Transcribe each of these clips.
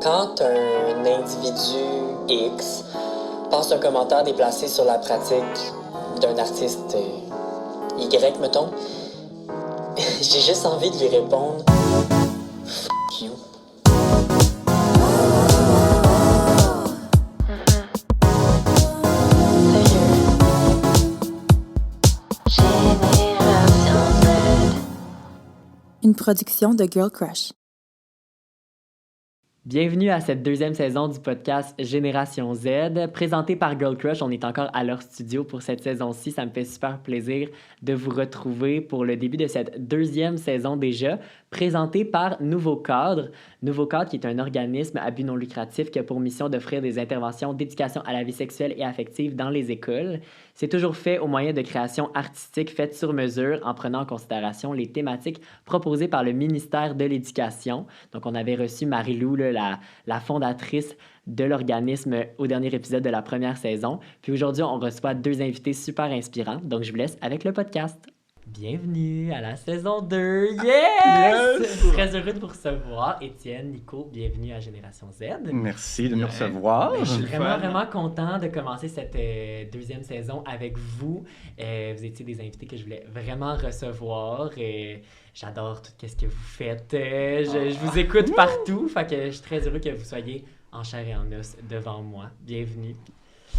Quand un individu X passe un commentaire déplacé sur la pratique d'un artiste Y, mettons, j'ai juste envie de lui répondre « F*** you ». Une production de Girl Crush. Bienvenue à cette deuxième saison du podcast Génération Z, présenté par Girl Crush. On est encore à leur studio pour cette saison-ci. Ça me fait super plaisir de vous retrouver pour le début de cette deuxième saison déjà, présenté par Nouveau Cadre. Nouveau Cadre, qui est un organisme à but non lucratif qui a pour mission d'offrir des interventions d'éducation à la vie sexuelle et affective dans les écoles. C'est toujours fait au moyen de créations artistiques faites sur mesure en prenant en considération les thématiques proposées par le ministère de l'Éducation. Donc, on avait reçu Marie-Lou, la fondatrice de l'organisme, au dernier épisode de la première saison. Puis aujourd'hui, on reçoit deux invités super inspirants. Donc, je vous laisse avec le podcast. Bienvenue à la saison 2! Yes! Très heureux de vous recevoir. Étienne, Nico, bienvenue à Génération Z. Merci de nous recevoir. Je suis vraiment content de commencer cette deuxième saison avec vous. Vous étiez des invités que je voulais vraiment recevoir. J'adore tout ce que vous faites. Je vous écoute partout. Fait que je suis très heureux que vous soyez en chair et en os devant moi. Bienvenue.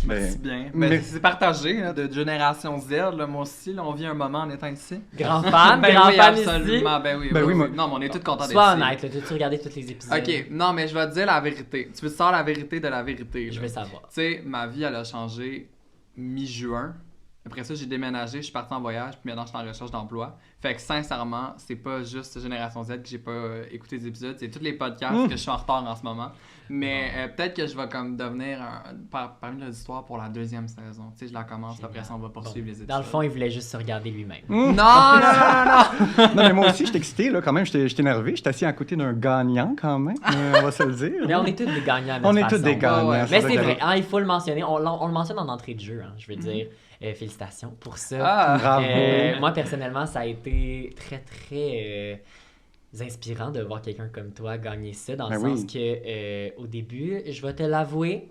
Merci bien. Mais c'est partagé là, de Génération Z. Là, moi aussi, là, on vit un moment en étant ici. Grand fan, ben grand oui, fan absolument. ici. Ben oui, moi... Non, mais on est tous contents d'être ici. Sois honnête, tu regardé tous les épisodes. Ok, non, mais je vais te dire la vérité. Tu veux savoir la vérité de la vérité? Là. Je veux savoir. Tu sais, ma vie, elle a changé mi-juin. Après ça, j'ai déménagé, je suis parti en voyage, puis maintenant, je suis en recherche d'emploi. Fait que sincèrement, c'est pas juste Génération Z que j'ai pas écouté les épisodes, c'est tous les podcasts que je suis en retard en ce moment. Mais peut-être que je vais comme devenir parmi les histoires pour la deuxième saison. Tu sais, je la commence, après ça, on va poursuivre les épisodes. Dans le fond, il voulait juste se regarder lui-même. Non! Non, mais moi aussi, je suis excité, là, quand même, je suis énervé. Je suis assis à côté d'un gagnant, quand même, on va se le dire. Mais on est tous des gagnants à notre On est façon. tous des gagnants. Ouais. Mais c'est vrai, hein, il faut le mentionner. On le mentionne en entrée de jeu, hein, je veux dire. Félicitations pour ça. Bravo. Moi, personnellement, ça a été très inspirant de voir quelqu'un comme toi gagner ça, dans le sens que, au début, je vais te l'avouer,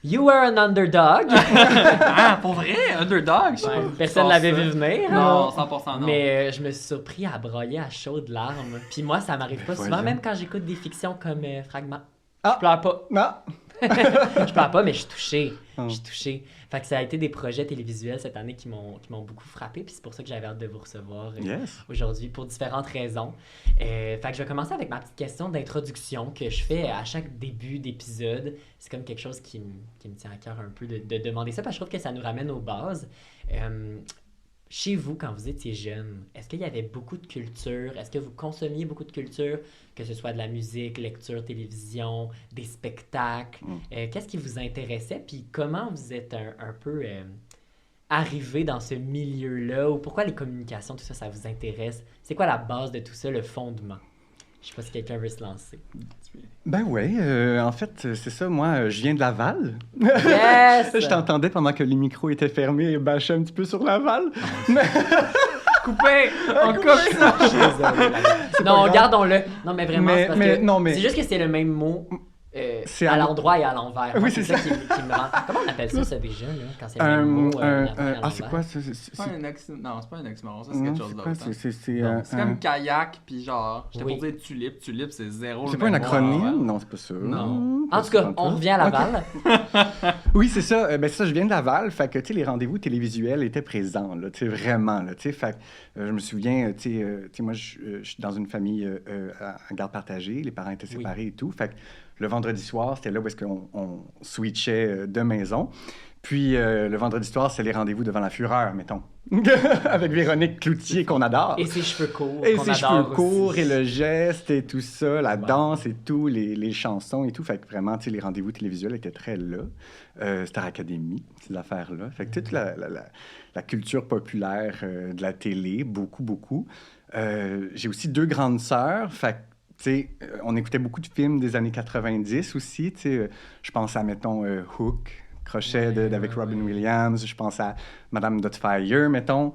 you were an underdog. Ah, pour vrai? Underdog? Ouais, personne ne l'avait vu venir. Non, 100% non. Mais je me suis surpris à broyer à chaudes larmes. Puis moi, ça m'arrive pas souvent, même quand j'écoute des fictions comme Fragment. Je pleure pas. Non. Je pleure pas, mais je suis touchée. Oh. Je suis touchée. Fait que ça a été des projets télévisuels cette année qui m'ont beaucoup frappé. Puis c'est pour ça que j'avais hâte de vous recevoir aujourd'hui pour différentes raisons. Fait que je vais commencer avec ma petite question d'introduction que je fais à chaque début d'épisode. C'est comme quelque chose qui me tient à cœur un peu de demander ça parce que je trouve que ça nous ramène aux bases. Chez vous, quand vous étiez jeune, est-ce qu'il y avait beaucoup de culture? Est-ce que vous consommiez beaucoup de culture? Que ce soit de la musique, lecture, télévision, des spectacles. Qu'est-ce qui vous intéressait? Puis comment vous êtes un peu arrivé dans ce milieu-là? Ou pourquoi les communications, tout ça, ça vous intéresse? C'est quoi la base de tout ça, le fondement? Je sais pas si quelqu'un veut se lancer. Ben oui, en fait, c'est ça. Moi, je viens de Laval. Yes! Je t'entendais pendant que les micros étaient fermés et bâchais un petit peu sur Laval. Coupé! On coupe ça! Je suis désolé. Non, gardons-le. Non, mais vraiment, c'est parce que c'est juste que c'est le même mot à l'endroit et à l'envers. Oui, c'est ça qui me rend... Comment on appelle ça déjà, là, quand c'est le même mot à l'endroit? c'est quoi? C'est pas un oxymoron. Non, c'est pas un oxymoron, ça c'est quelque chose d'autre. C'est comme kayak, puis genre, j'étais Oui. pour dire tulipe. Tulipe, c'est zéro. C'est pas un acronyme? Non, c'est pas ça. Non. En tout cas, on revient à Laval. Oui, c'est ça. C'est ça, je viens de Laval. Fait que, tu sais, les rendez-vous télévisuels étaient présents, là, tu sais, vraiment, là, tu sais. Fait que, je me souviens, tu sais, moi, je suis dans une famille en garde partagée. Les parents étaient séparés et tout. Fait que le vendredi soir, c'était là où est-ce qu'on switchait de maison. Puis, le vendredi soir, c'est les rendez-vous devant la Fureur, mettons. Avec Véronique Cloutier, qu'on adore. Et ses cheveux courts. Et qu'on ses adore cheveux courts, aussi. et le geste, et tout ça, la danse, et tout, les chansons, et tout. Fait que vraiment, tu sais, les rendez-vous télévisuels étaient très là. Star Academy, ces affaires-là. Fait que toute la culture populaire de la télé, beaucoup. J'ai aussi deux grandes sœurs. Fait que, tu sais, on écoutait beaucoup de films des années 90 aussi. Tu sais, je pense à, mettons, Hook. Crochet avec Robin Williams. Je pense à Madame Doubtfire, mettons.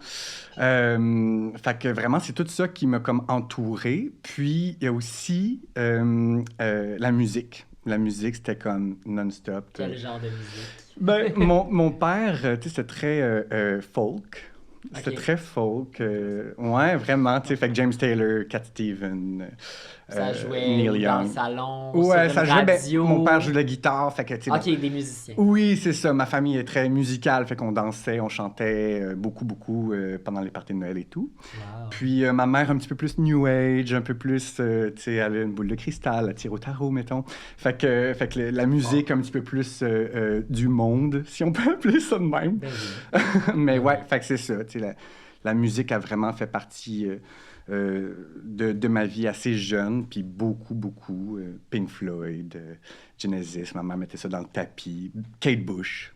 Fait que vraiment, c'est tout ça qui m'a comme entouré. Puis, il y a aussi la musique. La musique, c'était comme non-stop. Quel genre de musique? Ben, mon père, tu sais, c'était très folk. C'était Ok. très folk. Ouais, vraiment, tu sais, fait que James Taylor, Cat Stevens, Ça jouait Neil dans le Young. salon, Ouais, sur ça une jouait. Ben, radio. mon père joue de la guitare, fait que, tu sais, Ok, des musiciens. oui, c'est ça. Ma famille est très musicale, fait qu'on dansait, on chantait beaucoup pendant les parties de Noël et tout. Wow. Puis ma mère, un petit peu plus New Age, un peu plus, tu sais, elle a une boule de cristal, elle tire au tarot, mettons. Fait que la musique, un petit peu plus du monde, si on peut appeler ça de même. Ben oui. Mais ouais, fait que c'est ça, tu sais, la musique a vraiment fait partie de ma vie assez jeune, puis beaucoup. Pink Floyd, Genesis, ma mère mettait ça dans le tapis. Kate Bush.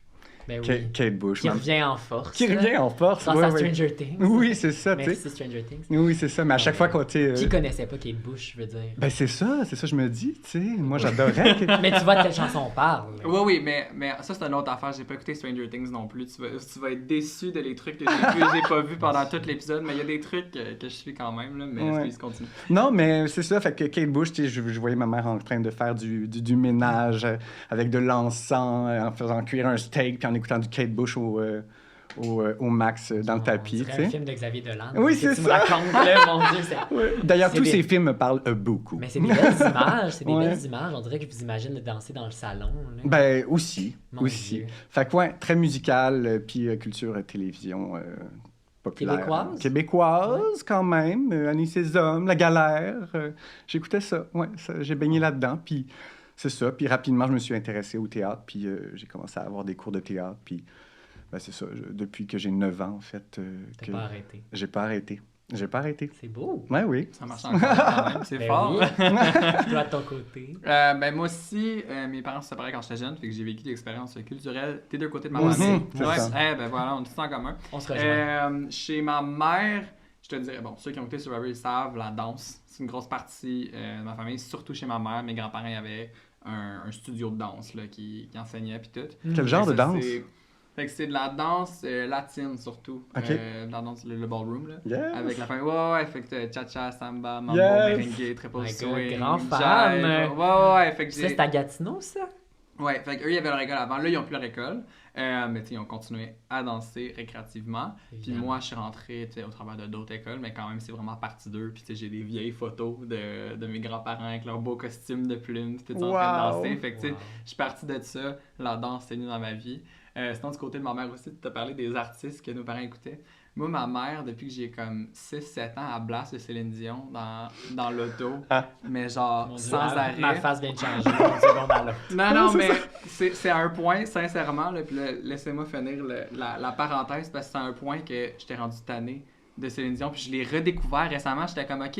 Ben oui. Kate Bush. Qui revient en force. Qui revient en force, Grâce ouais, à ouais. Stranger Things. Oui, c'est ça, tu sais. Merci Stranger Things. Oui, c'est ça, mais à chaque fois qu'on tu Qui connaissait pas Kate Bush, je veux dire? ben c'est ça, je me dis, tu sais. Moi, j'adorais. Mais tu vois de quelle chanson on parle. Oui, mais ça, c'est une autre affaire. J'ai pas écouté Stranger Things non plus. Tu vas être déçu de les trucs que j'ai pas vus pendant tout l'épisode, mais il y a des trucs que je suis quand même, là, mais Ouais. excuse, continue. Non, mais c'est ça, fait que Kate Bush, tu sais, je voyais ma mère en train de faire du ménage avec de l'encens, en faisant cuire un steak, puis en écoutant du Kate Bush au max dans le tapis, On tu dirait un sais. film de Xavier Dolan. Oui, Que c'est tu me ça. racontes, là, mon Dieu, c'est... Ouais. D'ailleurs, C'est tous des- ces films me parlent beaucoup. Mais c'est des belles images, c'est des Ouais. belles images. On dirait que je vous imagine de danser dans le salon. Là. Ben, aussi. Mon Dieu. Fait que, ouais, très musical, puis culture télévision populaire. Québécoise? Québécoise, quand même. Annie Sésame, La Galère. J'écoutais ça, ouais. J'ai baigné là-dedans, puis c'est ça. Puis rapidement, je me suis intéressé au théâtre, puis j'ai commencé à avoir des cours de théâtre, puis ben, c'est ça. Depuis que j'ai 9 ans, en fait, T'as que pas arrêté. j'ai pas arrêté. J'ai pas arrêté. C'est beau. Ouais, oui. Ça marche encore quand même, c'est Ben fort. oui. Toi, de ton côté. Ben moi aussi, mes parents se séparaient quand j'étais jeune, fait que j'ai vécu des expériences culturelles des deux côtés de ma Mhm, famille. c'est Ouais, ça. ben voilà, on est tous en commun. On se rejoint. Chez ma mère, je te dirais, bon, ceux qui ont écouté Survivor, ils savent, la danse, c'est une grosse partie de ma famille, surtout chez ma mère. Mes grands-parents avaient un studio de danse là, qui enseignait puis tout. Quel genre de Fait que ça, danse? Fait que c'est de la danse latine surtout. Ok. De la danse, le ballroom là. Yes. Avec la famille, ouais, fait que cha-cha, samba, mambo, Yes. merengue, triple My God, swing, grand jive. fan. Ouais, fait que Ça, j'ai... c'est à Gatineau, ça? Ouais, fait qu'eux, ils avaient leur école avant. Là, ils ont plus leur école. Mais tu sais, ils ont continué à danser récréativement. Puis Évidemment. moi, je suis rentré tu sais, au travers de d'autres écoles, mais quand même, c'est vraiment partie d'eux. Puis tu sais, j'ai des vieilles photos de mes grands-parents avec leurs beaux costumes de plumes, puis tout en train de Wow. danser. Fait que tu sais, Wow. je suis parti de ça. La danse, c'est venu dans ma vie. Sinon, du côté de ma mère aussi, tu t'as parlé des artistes que nos parents écoutaient. Moi, ma mère, depuis que j'ai comme 6-7 ans, elle blast le Céline Dion dans l'auto. Ah. Mais genre, Mon Dieu, sans arrêt. ma face vient de changer d'une seconde à l'autre. Non, mais c'est à un point, sincèrement, là, puis là, laissez-moi finir la parenthèse, parce que c'est à un point que j'étais rendu tanné de Céline Dion, puis je l'ai redécouvert récemment, j'étais comme, OK,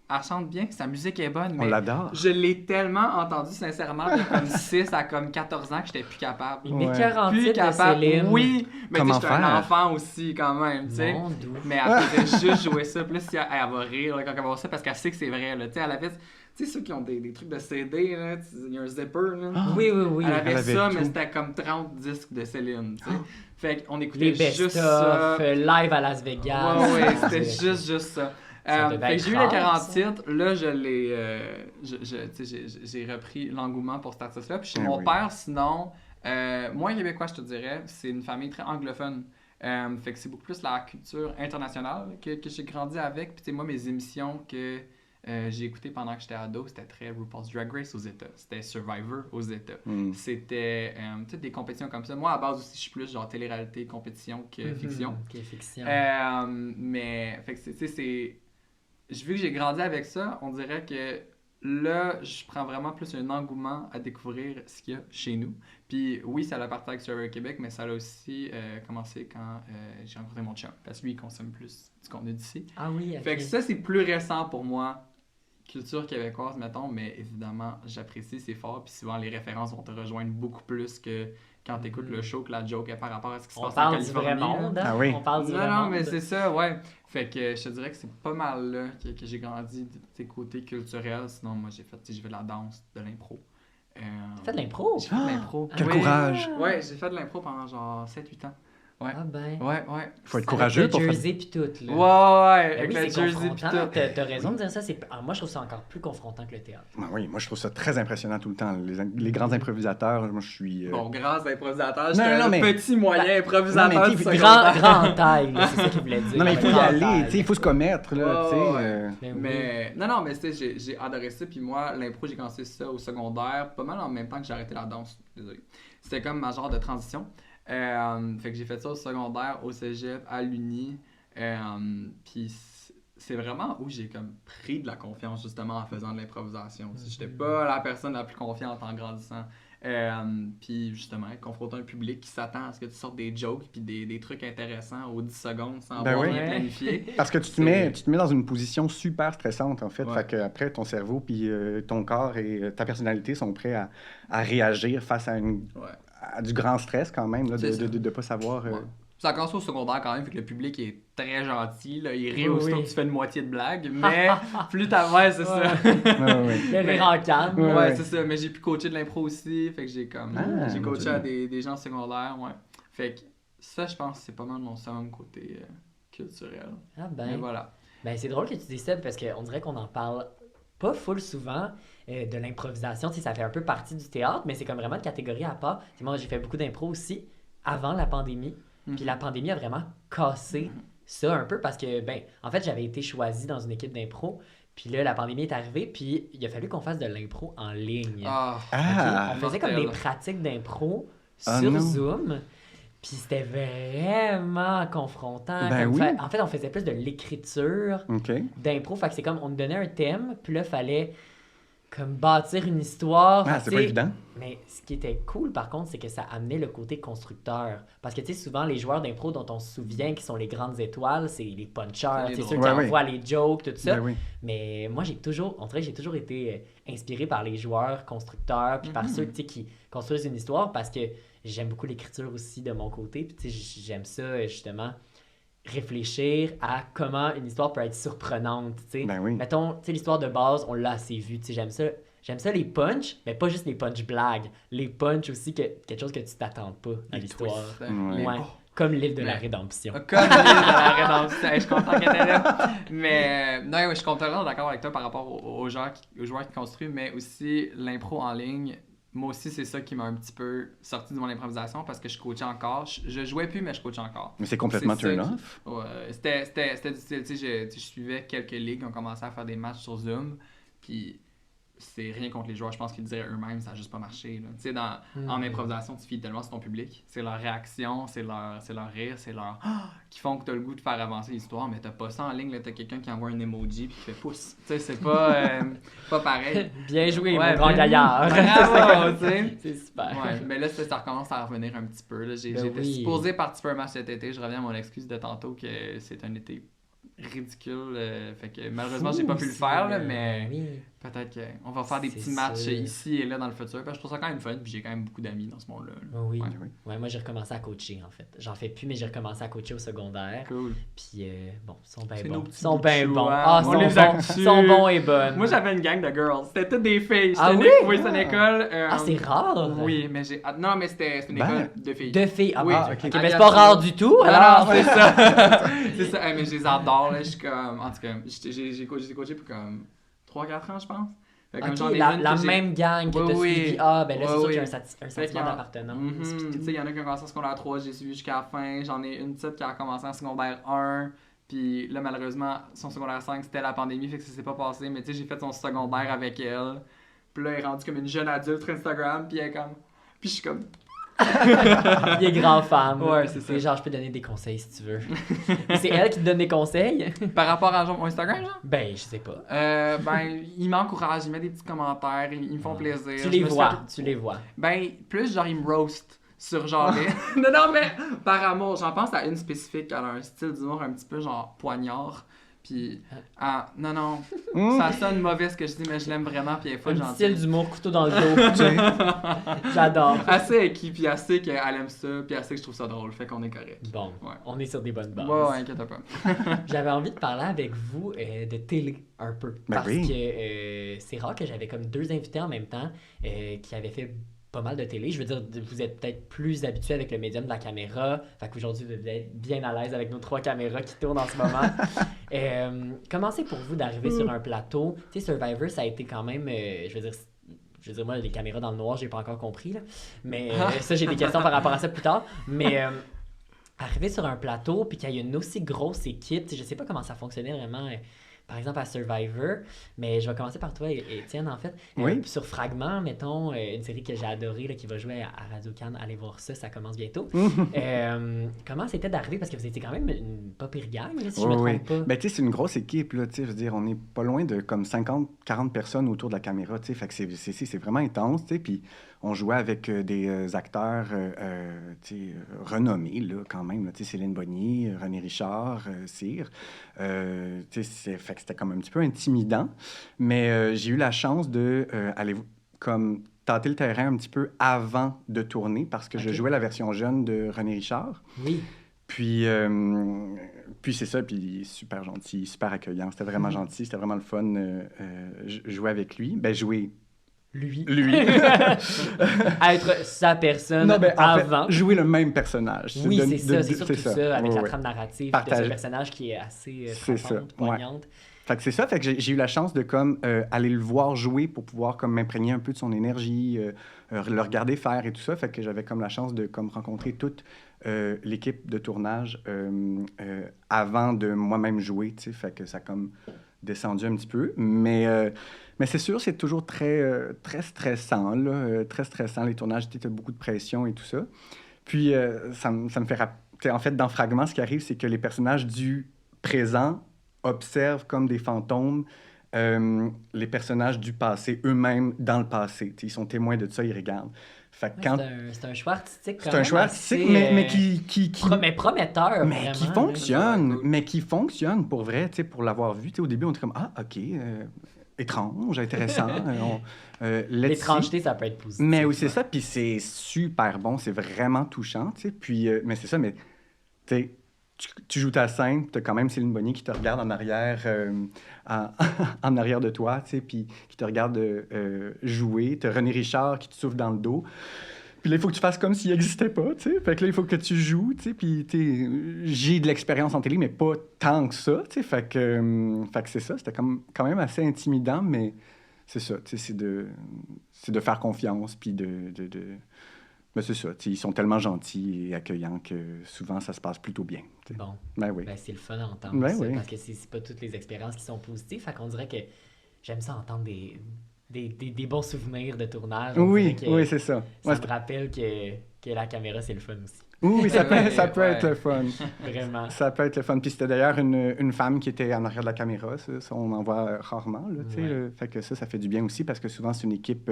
elle chante bien, sa musique est bonne, On mais l'adore. je l'ai tellement entendu, sincèrement, de comme 6 à comme 14 ans, que j'étais plus capable. Il Ouais. met 40 Plus titres de capable, Céline. oui, mais tu Comment sais, j'étais un faire? enfant aussi, quand même, tu sais. Mon Dieu. Mais elle faisait juste jouer ça. Puis là, si elle va rire là, quand elle va voir ça parce qu'elle sait que c'est vrai. Là. Tu sais, elle avait. Tu sais, ceux qui ont des trucs de CD, là, il y a un zipper. Là. Oui, oui, oui. Elle avait Elle avait ça, tout. mais c'était comme 30 disques de Céline. Tu sais. Fait qu'on écoutait Les juste ça. best-of, live à Las Vegas. Ouais, c'était juste ça. Ça devait Fait que être j'ai eu les rare, 40 ça. titres. Là, je l'ai. Tu sais, j'ai repris l'engouement pour cet artiste-là. Puis chez Ah mon oui. père, sinon, moins québécois, je te dirais, c'est une famille très anglophone. Fait que c'est beaucoup plus la culture internationale que j'ai grandi avec. Puis tu sais, moi, mes émissions que j'ai écoutées pendant que j'étais ado, c'était très RuPaul's Drag Race aux États. C'était Survivor aux États. Mm. C'était toutes des compétitions comme ça. Moi, à base aussi, je suis plus genre télé-réalité, compétition que fiction. Qui est fiction. Mais, fait que tu sais, c'est. Vu que j'ai grandi avec ça, on dirait que là, je prends vraiment plus un engouement à découvrir ce qu'il y a chez nous. Puis oui, ça a parti avec Survivor Québec, mais ça a aussi commencé quand j'ai rencontré mon chum. Parce que lui, il consomme plus du contenu d'ici. Ah oui, ok. Fait que ça, c'est plus récent pour moi. Culture québécoise, mettons, mais évidemment, j'apprécie, c'est fort. Puis souvent, les références vont te rejoindre beaucoup plus que quand tu écoutes le show, que la joke est par rapport à ce qui se On passe en parle du Californie. vrai là. monde. Hein? Ah oui. On parle du vrai Non, monde. mais c'est ça, ouais. Fait que je te dirais que c'est pas mal là que j'ai grandi de tes côtés culturels. Sinon, moi, j'ai fait de la danse, de l'impro. T'as fait de l'impro? J'ai fait de l'impro. Quel Oui. courage! Ouais, j'ai fait de l'impro pendant genre 7-8 ans. Ouais. Ah ben. Ouais. Faut être courageux Avec pour le faire... jersey pis tout, là. Ouais, Ben avec oui, le c'est jersey pis confrontant. tout. T'as raison de dire ça. Moi, je trouve ça encore plus confrontant que le théâtre. Ah oui, moi, je trouve ça très impressionnant tout le temps. Les grands improvisateurs, moi, je suis... Bon, grand improvisateur, Non, j'étais non, un mais- petit moyen improvisateur Non, mais du tu- secondaire. Grand taille, là, c'est ça qu'il voulait dire. Non, mais il faut y Grande aller, taille. tu sais, il faut se commettre, là, tu sais. Ouais. Ben oui. Mais non, mais tu sais, j'ai adoré ça. Puis moi, l'impro, j'ai commencé ça au secondaire, pas mal en même temps que j'ai arrêté la danse. Désolé. C'était comme ma genre de transition. Fait que j'ai fait ça au secondaire, au cégep, à l'uni. Puis c'est vraiment où j'ai comme pris de la confiance justement en faisant de l'improvisation. J'étais pas la personne la plus confiante en grandissant. Puis justement, confronter un public qui s'attend à ce que tu sortes des jokes puis des trucs intéressants aux 10 secondes sans Ben avoir oui. rien planifié. Parce que tu te mets dans une position super stressante, en fait. Ouais. Fait que après, ton cerveau, puis ton corps et ta personnalité sont prêts à réagir face à, Ouais. à du grand stress quand même, là, C'est ça. de pas savoir... Ouais. Ça commence au secondaire quand même, vu que le public est très gentil. Là. Il rit Oui, aussitôt oui. que tu fais une moitié de blague, mais plus t'as... Ouais, c'est ça. Le rire en calme. Ouais, Ouais. c'est ça. Mais j'ai pu coacher de l'impro aussi, fait que j'ai Ah, coaché mon à Dieu. des gens secondaires, ouais. Fait que ça, je pense que c'est pas mal mon second côté culturel. Ah Mais ben. voilà. Ben, c'est drôle que tu dises ça parce qu'on dirait qu'on en parle pas full souvent de l'improvisation. Tu sais, ça fait un peu partie du théâtre, mais c'est comme vraiment une catégorie à part. Tu sais, moi, j'ai fait beaucoup d'impro aussi avant la pandémie. Puis la pandémie a vraiment cassé ça un peu parce que, ben, en fait, j'avais été choisi dans une équipe d'impro. Puis là, la pandémie est arrivée, puis il a fallu qu'on fasse de l'impro en ligne. Ah, Ah! On faisait comme mortel. des pratiques d'impro Ah sur non. Zoom. Puis c'était vraiment confrontant. Ben Comme oui. en fait, on faisait plus de l'écriture OK. d'impro. Fait que c'est comme, on nous donnait un thème, puis là, fallait comme bâtir une histoire. Ah, Fait que, c'est tu pas sais, évident. Mais ce qui était cool, par contre, c'est que ça amenait le côté constructeur. Parce que, tu sais, souvent, les joueurs d'impro dont on se souvient qui sont les grandes étoiles, c'est les punchers, Les c'est ceux drôles. qui Ouais, envoient les jokes, tout ça. Ben oui. Mais moi, on dirait que j'ai toujours été inspiré par les joueurs constructeurs, puis par ceux, tu sais, qui construisent une histoire, parce que j'aime beaucoup l'écriture aussi de mon côté. Puis, tu sais, j'aime ça, justement, réfléchir à comment une histoire peut être surprenante, tu sais. Ben oui. Mettons, tu sais, l'histoire de base, on l'a assez vu, tu sais, j'aime ça. J'aime ça les punchs, mais pas juste les punch blagues. Les punchs aussi, quelque chose que tu t'attends pas dans Les l'histoire. twists, hein. Ouais. Les- Ouais. oh. Comme l'île de la Mais- rédemption. Comme l'île de la rédemption. Je suis content qu'elle était là. Mais non, ouais, je suis complètement d'accord avec toi par rapport aux joueurs qui construisent, mais aussi l'impro en ligne. Moi aussi, c'est ça qui m'a un petit peu sorti de mon improvisation parce que je coachais encore. Je jouais plus, mais je coachais encore. Mais c'est complètement C'est ça turn qui- off. Ouais, c'était difficile. Tu sais, je suivais quelques ligues, on commençait à faire des matchs sur Zoom. Puis c'est rien contre les joueurs, je pense qu'ils le diraient eux-mêmes, ça a juste pas marché. Là. Tu sais, en improvisation, tu fies tellement sur ton public. C'est leur réaction, c'est leur rire, c'est leur qui font que t'as le goût de faire avancer l'histoire, mais t'as pas ça en ligne, là, t'as quelqu'un qui envoie un emoji puis qui fait pouce. Tu sais, c'est pas pareil. Bien joué, Ouais, mon grand bien- gaillard. Bravo, tu sais. C'est super. Ouais, mais là, ça recommence à revenir un petit peu. Là. J'étais oui. supposé participer à un match cet été. Je reviens à mon excuse de tantôt que c'est un été ridicule. Fait que malheureusement, j'ai pas pu le faire, là, mais Oui. peut-être qu'on va faire des C'est petits matchs sûr. ici et là dans le futur. Parce que je trouve ça quand même fun, puis j'ai quand même beaucoup d'amis dans ce monde-là. là. Oui. Ouais. Oui. Ouais, moi j'ai recommencé à coacher en fait. J'en fais plus, mais j'ai recommencé à coacher au secondaire. Cool. Puis bon, ils sont bien C'est bons. nos Ils petits sont bouts de bien chou, bons. hein. Ah, On ils les sont a bons. tués. Ils sont bons et bonnes. Moi, j'avais une gang de girls. C'était toutes des filles. Ah C'était oui? Oui, c'est une école. Ah, c'est rare. Oui, mais j'ai. Non, mais c'était une Ben, école de filles. Deux filles. Ah, Oui. bon. Ah, ok. Ok, mais c'est pas rare du tout. Alors, Alors, c'est ça. C'est ça. Mais je les adore. Là. Je suis comme. En tout cas, j'ai coaché pour comme 3-4 ans, je pense. Fait que comme ok, j'en ai la une que j'ai- même gang que Oui, t'as oui. suivi. Ah, ben là, c'est Oui, sûr qu'il y a oui. un Fait qu'il y sentiment a- d'appartenance. Mhm. Tu sais, il y en a qui ont commencé en secondaire 3, j'ai suivi jusqu'à la fin. J'en ai une petite qui a commencé en secondaire 1. Puis là, malheureusement, son secondaire 5, c'était la pandémie, fait que ça s'est pas passé. Mais tu sais, j'ai fait son secondaire avec elle. Puis là, elle est rendue comme une jeune adulte sur Instagram. Puis elle est comme. Puis je suis comme. Il est grand femme. Ouais, c'est ça. Et genre, je peux donner des conseils si tu veux. Mais c'est elle qui te donne des conseils? Par rapport à genre, mon Instagram, genre? Ben, je sais pas. Ben, ils m'encouragent, ils mettent des petits commentaires, ils me font plaisir. Tu Je les me suis vois, fait- tu les vois. Ben, plus genre, ils me roast sur genre les... non, mais par amour. J'en pense à une spécifique, elle a un style d'humour un petit peu genre poignard. Puis, non, ça sonne mauvais ce que je dis, mais je l'aime vraiment, puis elle est pas Un gentille. style d'humour, couteau dans le dos. J'adore. Assez acquis, puis elle sait qu'elle aime ça, puis elle sait que je trouve ça drôle, fait qu'on est correct. Bon, Ouais. on est sur des bonnes bases. Ouais, inquiète pas. J'avais envie de parler avec vous de télé un peu. Ben Parce oui. que c'est rare que j'avais comme 2 invités en même temps qui avaient fait pas mal de télé. Je veux dire, vous êtes peut-être plus habitués avec le médium de la caméra. Fait qu'aujourd'hui, vous devez être bien à l'aise avec nos 3 caméras qui tournent en ce moment. Comment c'est pour vous d'arriver sur un plateau? Tu sais, Survivor, ça a été quand même, je veux dire, moi, les caméras dans le noir, j'ai pas encore compris, là. Mais ça, j'ai des questions par rapport à ça plus tard. Mais arriver sur un plateau, puis qu'il y ait une aussi grosse équipe, tu sais, je sais pas comment ça fonctionnait vraiment, par exemple à Survivor, mais je vais commencer par toi, Étienne, en fait. Oui. Sur Fragment, mettons, une série que j'ai adorée, là, qui va jouer à Radio-Can, allez voir ça commence bientôt. Comment c'était d'arriver, parce que vous étiez quand même une pas pire gang, là, si je me trompe pas. Ben, tu sais, c'est une grosse équipe, là, tu sais, je veux dire, on est pas loin de comme 50-40 personnes autour de la caméra, tu sais, fait que c'est vraiment intense, tu sais, puis on jouait avec des acteurs, tu sais, renommés, là, quand même, là, tu sais, Céline Bonnier, René Richard, Cyr, tu sais, fait que c'était comme un petit peu intimidant, mais j'ai eu la chance de aller comme tâter le terrain un petit peu avant de tourner, parce que je jouais la version jeune de René Richard. Oui. Puis c'est ça, puis il est super gentil, super accueillant. C'était vraiment gentil, c'était vraiment le fun. Jouer avec lui. Ben, jouer Lui. Être sa personne non, ben, en avant. fait, jouer le même personnage. Oui, c'est ça, c'est surtout ça, avec Ouais, la ouais. trame narrative de Partage. ce personnage qui est assez C'est ça, frappante, poignante. Fait que c'est ça, fait que j'ai eu la chance de comme aller le voir jouer pour pouvoir comme m'imprégner un peu de son énergie, le regarder faire et tout ça. Fait que j'avais comme la chance de comme rencontrer toute l'équipe de tournage avant de moi-même jouer, tu sais. Fait que ça a comme descendu un petit peu. Mais c'est sûr, c'est toujours très stressant, là, très stressant. Les tournages, tu as beaucoup de pression et tout ça. Puis ça me fait rappeler... En fait, dans Fragment, ce qui arrive, c'est que les personnages du présent observent comme des fantômes les personnages du passé eux-mêmes dans le passé. T'sais, ils sont témoins de ça, ils regardent. Fait que quand... C'est un choix artistique quand C'est un même choix assez, artistique, mais qui mais prometteur, mais vraiment, qui là. fonctionne, mais qui fonctionne pour vrai, tu sais, pour l'avoir vu. Tu sais, au début, on était comme, ah, OK, étrange, intéressant. L'étrangeté, ça peut être positif. Mais oui, c'est ça, puis c'est super bon, c'est vraiment touchant, tu sais. Puis, mais c'est ça, mais tu sais, tu joues ta scène, tu as quand même Céline Bonnier qui te regarde en arrière, en arrière de toi, tu sais, puis qui te regarde jouer. Tu as René Richard qui te souffle dans le dos. Puis là, il faut que tu fasses comme s'il n'existait pas, tu sais. Fait que là, il faut que tu joues, tu sais. Puis, j'ai de l'expérience en télé, mais pas tant que ça, tu sais. Fait que c'est ça. C'était quand même assez intimidant, mais c'est ça, tu sais. C'est de faire confiance, puis mais c'est ça, tu sais, ils sont tellement gentils et accueillants que souvent, ça se passe plutôt bien. Tu sais. Bon, Ben oui. ben, c'est le fun à entendre Ben ça, oui. parce que c'est pas toutes les expériences qui sont positives. Fait qu'on dirait que j'aime ça entendre des bons souvenirs de tournage. On Oui, dirait que oui, c'est ça. Ça Ouais, me rappelle que la caméra, c'est le fun aussi. oui, ça peut Ouais. être le fun. Vraiment. Ça peut être le fun. Puis c'était d'ailleurs une femme qui était en arrière de la caméra. Ça, on en voit rarement. Là, tu sais, Ouais. fait que ça fait du bien aussi parce que souvent, c'est une équipe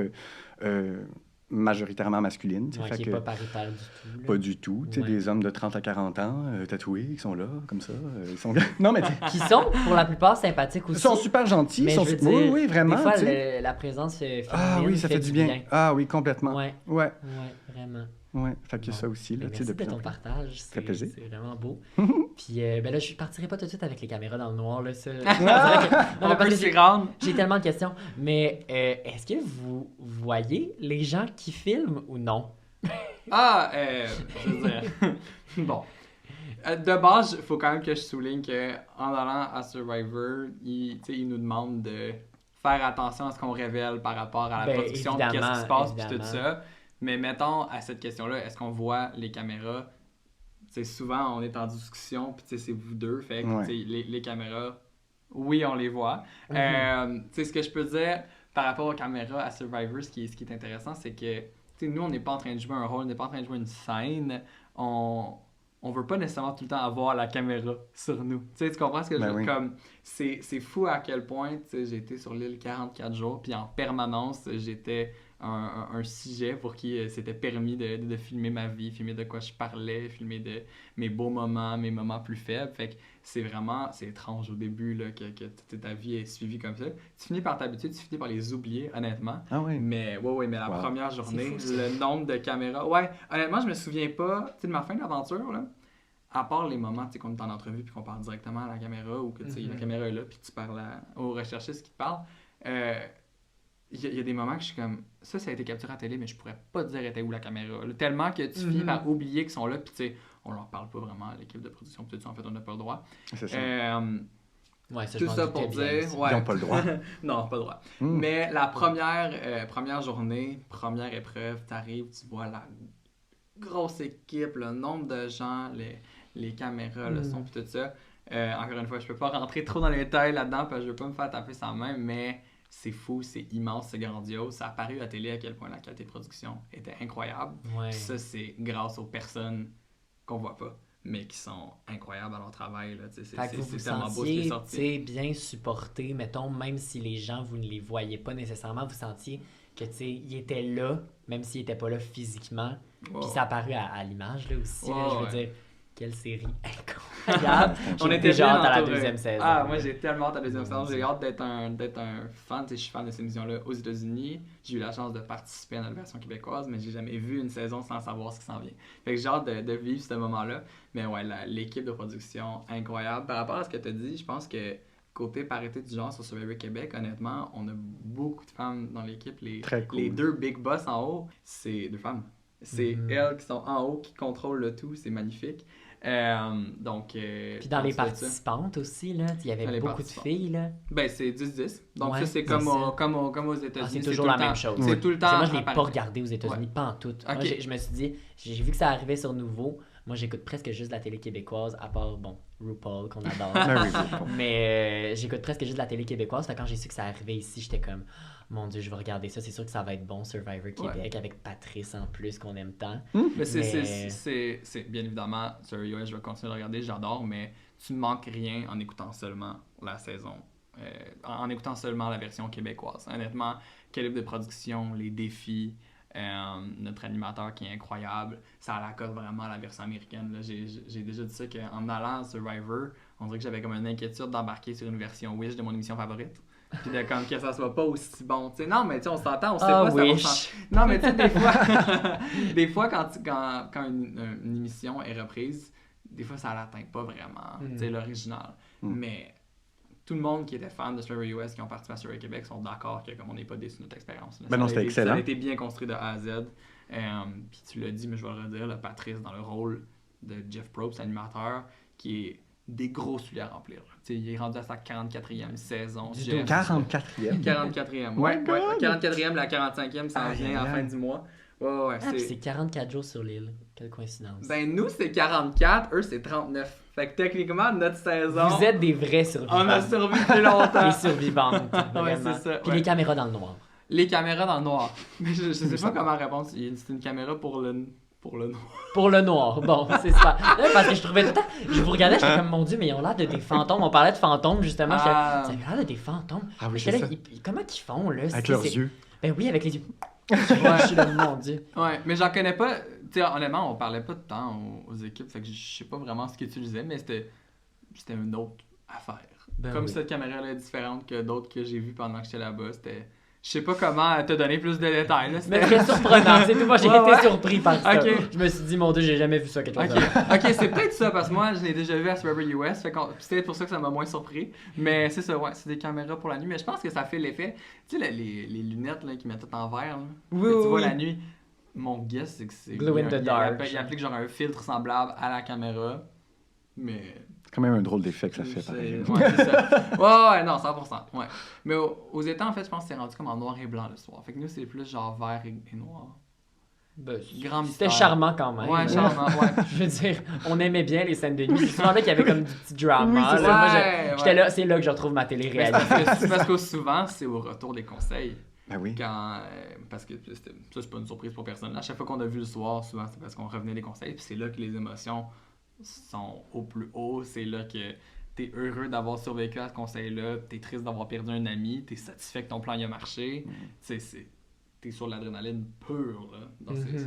majoritairement masculine. Tu sais, Ouais, fait qui que, n'est pas paritaire du tout. là. pas du tout. Tu sais, Ouais. des hommes de 30 à 40 ans, tatoués, qui sont là, comme ça. Ils sont... non, mais tu sais, Qui sont, pour la plupart, sympathiques aussi. ils sont super gentils. Mais Ils sont je veux oui, dire, oui, vraiment. Des fois, tu sais. la présence féminine Ah oui, ça fait du bien. Ah oui, complètement. Ouais, Ouais, ouais, vraiment. ouais. Fait que Bon. ça aussi, là, Ben, tu sais, merci de de plus ton en plus. partage. fait plaisir. C'est vraiment beau. Puis ben là, je partirai pas tout de suite avec les caméras dans le noir. Là, ça. Non, On mais parce peut que s'y rendre. j'ai tellement de questions. Mais est-ce que vous voyez les gens qui filment ou non? Je veux dire... bon. De base, il faut quand même que je souligne qu'en allant à Survivor, ils nous demandent de faire attention à ce qu'on révèle par rapport à la Ben, production, puis qu'est-ce qui se passe, puis tout évidemment. ça. Mais mettons à cette question-là, est-ce qu'on voit les caméras? T'sais, souvent, on est en discussion, puis c'est vous deux, fait que Ouais. les caméras, oui, on les voit. Ce que je peux dire par rapport aux caméras à Survivor, ce qui est intéressant, c'est que nous, on n'est pas en train de jouer un rôle, on n'est pas en train de jouer une scène. On veut pas nécessairement tout le temps avoir la caméra sur nous. Tu comprends ce que je veux Ben dire? oui. Comme, c'est fou à quel point j'ai été sur l'île 44 jours, puis en permanence, j'étais un sujet pour qui c'était permis de filmer ma vie, filmer de quoi je parlais, filmer de mes beaux moments, mes moments plus faibles. Fait que c'est étrange au début là, que ta vie est suivie comme ça. Tu finis par t'habituer, tu finis par les oublier, honnêtement. Ah oui. Mais mais la première journée, fou, le nombre de caméras... Ouais, honnêtement, je me souviens pas, tu sais, de ma fin d'aventure, là, à part les moments, tu sais, qu'on est en entrevue puis qu'on parle directement à la caméra ou que, tu sais, la caméra est là puis tu parles au recherchiste qui te parle, il y a des moments que je suis comme... Ça a été capturé à la télé, mais je pourrais pas te dire était où la caméra. Là. Tellement que tu finis par oublier qu'ils sont là, puis tu sais, on leur parle pas vraiment à l'équipe de production, puis en fait, on n'a pas le droit. C'est ça. Ouais, ça, tout ça pour dire... Ouais. Ils n'ont pas le droit. Non, pas le droit. Mais la première journée, première épreuve, t'arrives, tu vois la grosse équipe, le nombre de gens, les caméras, le son, puis tout ça. Encore une fois, je peux pas rentrer trop dans les détails là-dedans, parce que je veux pas me faire taper sans main, mais... C'est fou, c'est immense, c'est grandiose. Ça a apparu à la télé à quel point la qualité de production était incroyable. Ouais. Ça, c'est grâce aux personnes qu'on voit pas, mais qui sont incroyables à leur travail. Là. C'est tellement beau ce qui est sorti. Bien supporté, mettons, même si les gens, vous ne les voyez pas nécessairement, vous sentiez que ils étaient là, même s'ils n'étaient pas là physiquement. Puis ça a apparu à l'image là, aussi. Là, je veux dire, quelle série incroyable. On était déjà hâte à la entourés. deuxième saison. Ah, moi j'ai tellement hâte à la deuxième saison. J'ai hâte d'être un fan. Je suis fan de cette émission-là aux États-Unis. J'ai eu la chance de participer à la version québécoise, mais j'ai jamais vu une saison sans savoir ce qui s'en vient. Fait que j'ai hâte de vivre ce moment-là. Mais ouais, l'équipe de production, incroyable. Par rapport à ce que tu as dit, je pense que côté parité du genre sur Survivor Québec, honnêtement, on a beaucoup de femmes dans l'équipe. Les deux big boss en haut, c'est deux femmes. C'est elles qui sont en haut, qui contrôlent le tout. C'est magnifique. Puis dans les participantes aussi, là, il y avait beaucoup de filles. Là. Ben, c'est 10-10. Donc, ça, c'est comme aux États-Unis. C'est toujours la même chose. C'est tout le temps. Moi, je ne l'ai pas regardé aux États-Unis, pas en tout. Okay. Moi, je me suis dit, j'ai vu que ça arrivait sur Nouveau. Moi, j'écoute presque juste la télé québécoise, à part, RuPaul, qu'on adore. Mais j'écoute presque juste la télé québécoise. Fait quand j'ai su que ça arrivait ici, j'étais comme, mon Dieu, je vais regarder ça. C'est sûr que ça va être bon, Survivor Québec, avec Patrice en plus, qu'on aime tant. Mais c'est bien évidemment, Survivor US, je vais continuer de regarder, j'adore, mais tu ne manques rien en écoutant seulement la saison. En écoutant seulement la version québécoise. Honnêtement, calibre de production, les défis... notre animateur qui est incroyable, ça accorde vraiment à la version américaine. Là. J'ai déjà dit ça qu'en allant à Survivor, on dirait que j'avais comme une inquiétude d'embarquer sur une version Wish de mon émission favorite. Puis de comme que ça soit pas aussi bon. T'sais, non, mais on s'entend, on sait pas Wish. Ça va non, mais tu sais, des fois, quand une émission est reprise, des fois, ça l'atteint pas vraiment, l'original. Mais tout le monde qui était fan de Survivor US, qui ont participé à Survivor Québec, sont d'accord que comme on n'est pas déçu de notre expérience. Ben non, c'était excellent. Ça a été bien construit de A à Z. Puis tu l'as dit, mais je vais le redire, le Patrice dans le rôle de Jeff Probst, animateur, qui est des gros souliers à remplir. Il est rendu à sa 44e saison. 44e? 44e, ouais. 44e, la 45e, ça vient à la fin du mois. Ouais, puis c'est 44 jours sur l'île. Quelle coïncidence. Ben nous, c'est 44, eux, c'est 39. Fait que techniquement, notre saison... Vous êtes des vrais survivants. On a survécu longtemps. Les survivantes, vraiment. Ouais, c'est ça. Puis les caméras dans le noir. Les caméras dans le noir. Mais je sais pas comment répondre. C'est une caméra pour le noir. Pour le noir, bon, c'est ça. Parce que je trouvais tout le temps... Je vous regardais, j'étais comme, mon Dieu, mais ils ont l'air de des fantômes. On parlait de fantômes, justement. Ça avait l'air de des fantômes. Ah oui, c'est ça. Comment ils font, là? Avec leurs yeux. Ben oui, avec les yeux. Je suis là, mon Dieu. Ouais, mais j'en connais pas. Tu sais, honnêtement, on parlait pas de temps aux équipes, fait que je sais pas vraiment ce qu'ils utilisaient, mais c'était une autre affaire. Comme cette caméra-là est différente que d'autres que j'ai vues pendant que j'étais là-bas, c'était... Je sais pas comment te donner plus de détails. Là, mais c'est surprenant, c'est tout. Moi, j'ai été surpris par ça. Okay. Je me suis dit, mon Dieu, j'ai jamais vu ça, quelque chose. Ok, c'est peut-être ça, parce que moi, je l'ai déjà vu à Survivor US, fait que c'est peut-être pour ça que ça m'a moins surpris. Mais c'est ça, ouais, c'est des caméras pour la nuit. Mais je pense que ça fait l'effet. Tu sais, les lunettes là, qui mettent tout en vert, là, que tu vois la nuit. Mon guess, c'est que c'est. Glow in the dark. Il applique genre un filtre semblable à la caméra. Mais. C'est quand même un drôle d'effet que ça fait, pareil. Ouais, c'est ça. Ouais, non, 100%. Ouais. Mais aux États, en fait, je pense que c'est rendu comme en noir et blanc le soir. Fait que nous, c'est plus genre vert et noir. Ben, grand c'était charmant quand même. Ouais, charmant, ouais. Je veux dire, on aimait bien les scènes de nuit. C'est souvent là qu'il y avait comme du petit drama. Oui, là. J'étais là, c'est là que je retrouve ma télé-réalité. Parce que souvent, c'est au retour des conseils. Ben oui. Parce que ça, c'est pas une surprise pour personne. À chaque fois qu'on a vu le soir, souvent, c'est parce qu'on revenait des conseils. Puis c'est là que les émotions sont au plus haut. C'est là que t'es heureux d'avoir survécu à ce conseil-là. T'es triste d'avoir perdu un ami. T'es satisfait que ton plan y a marché. C'est t'es sur l'adrénaline pure, là, dans ces là.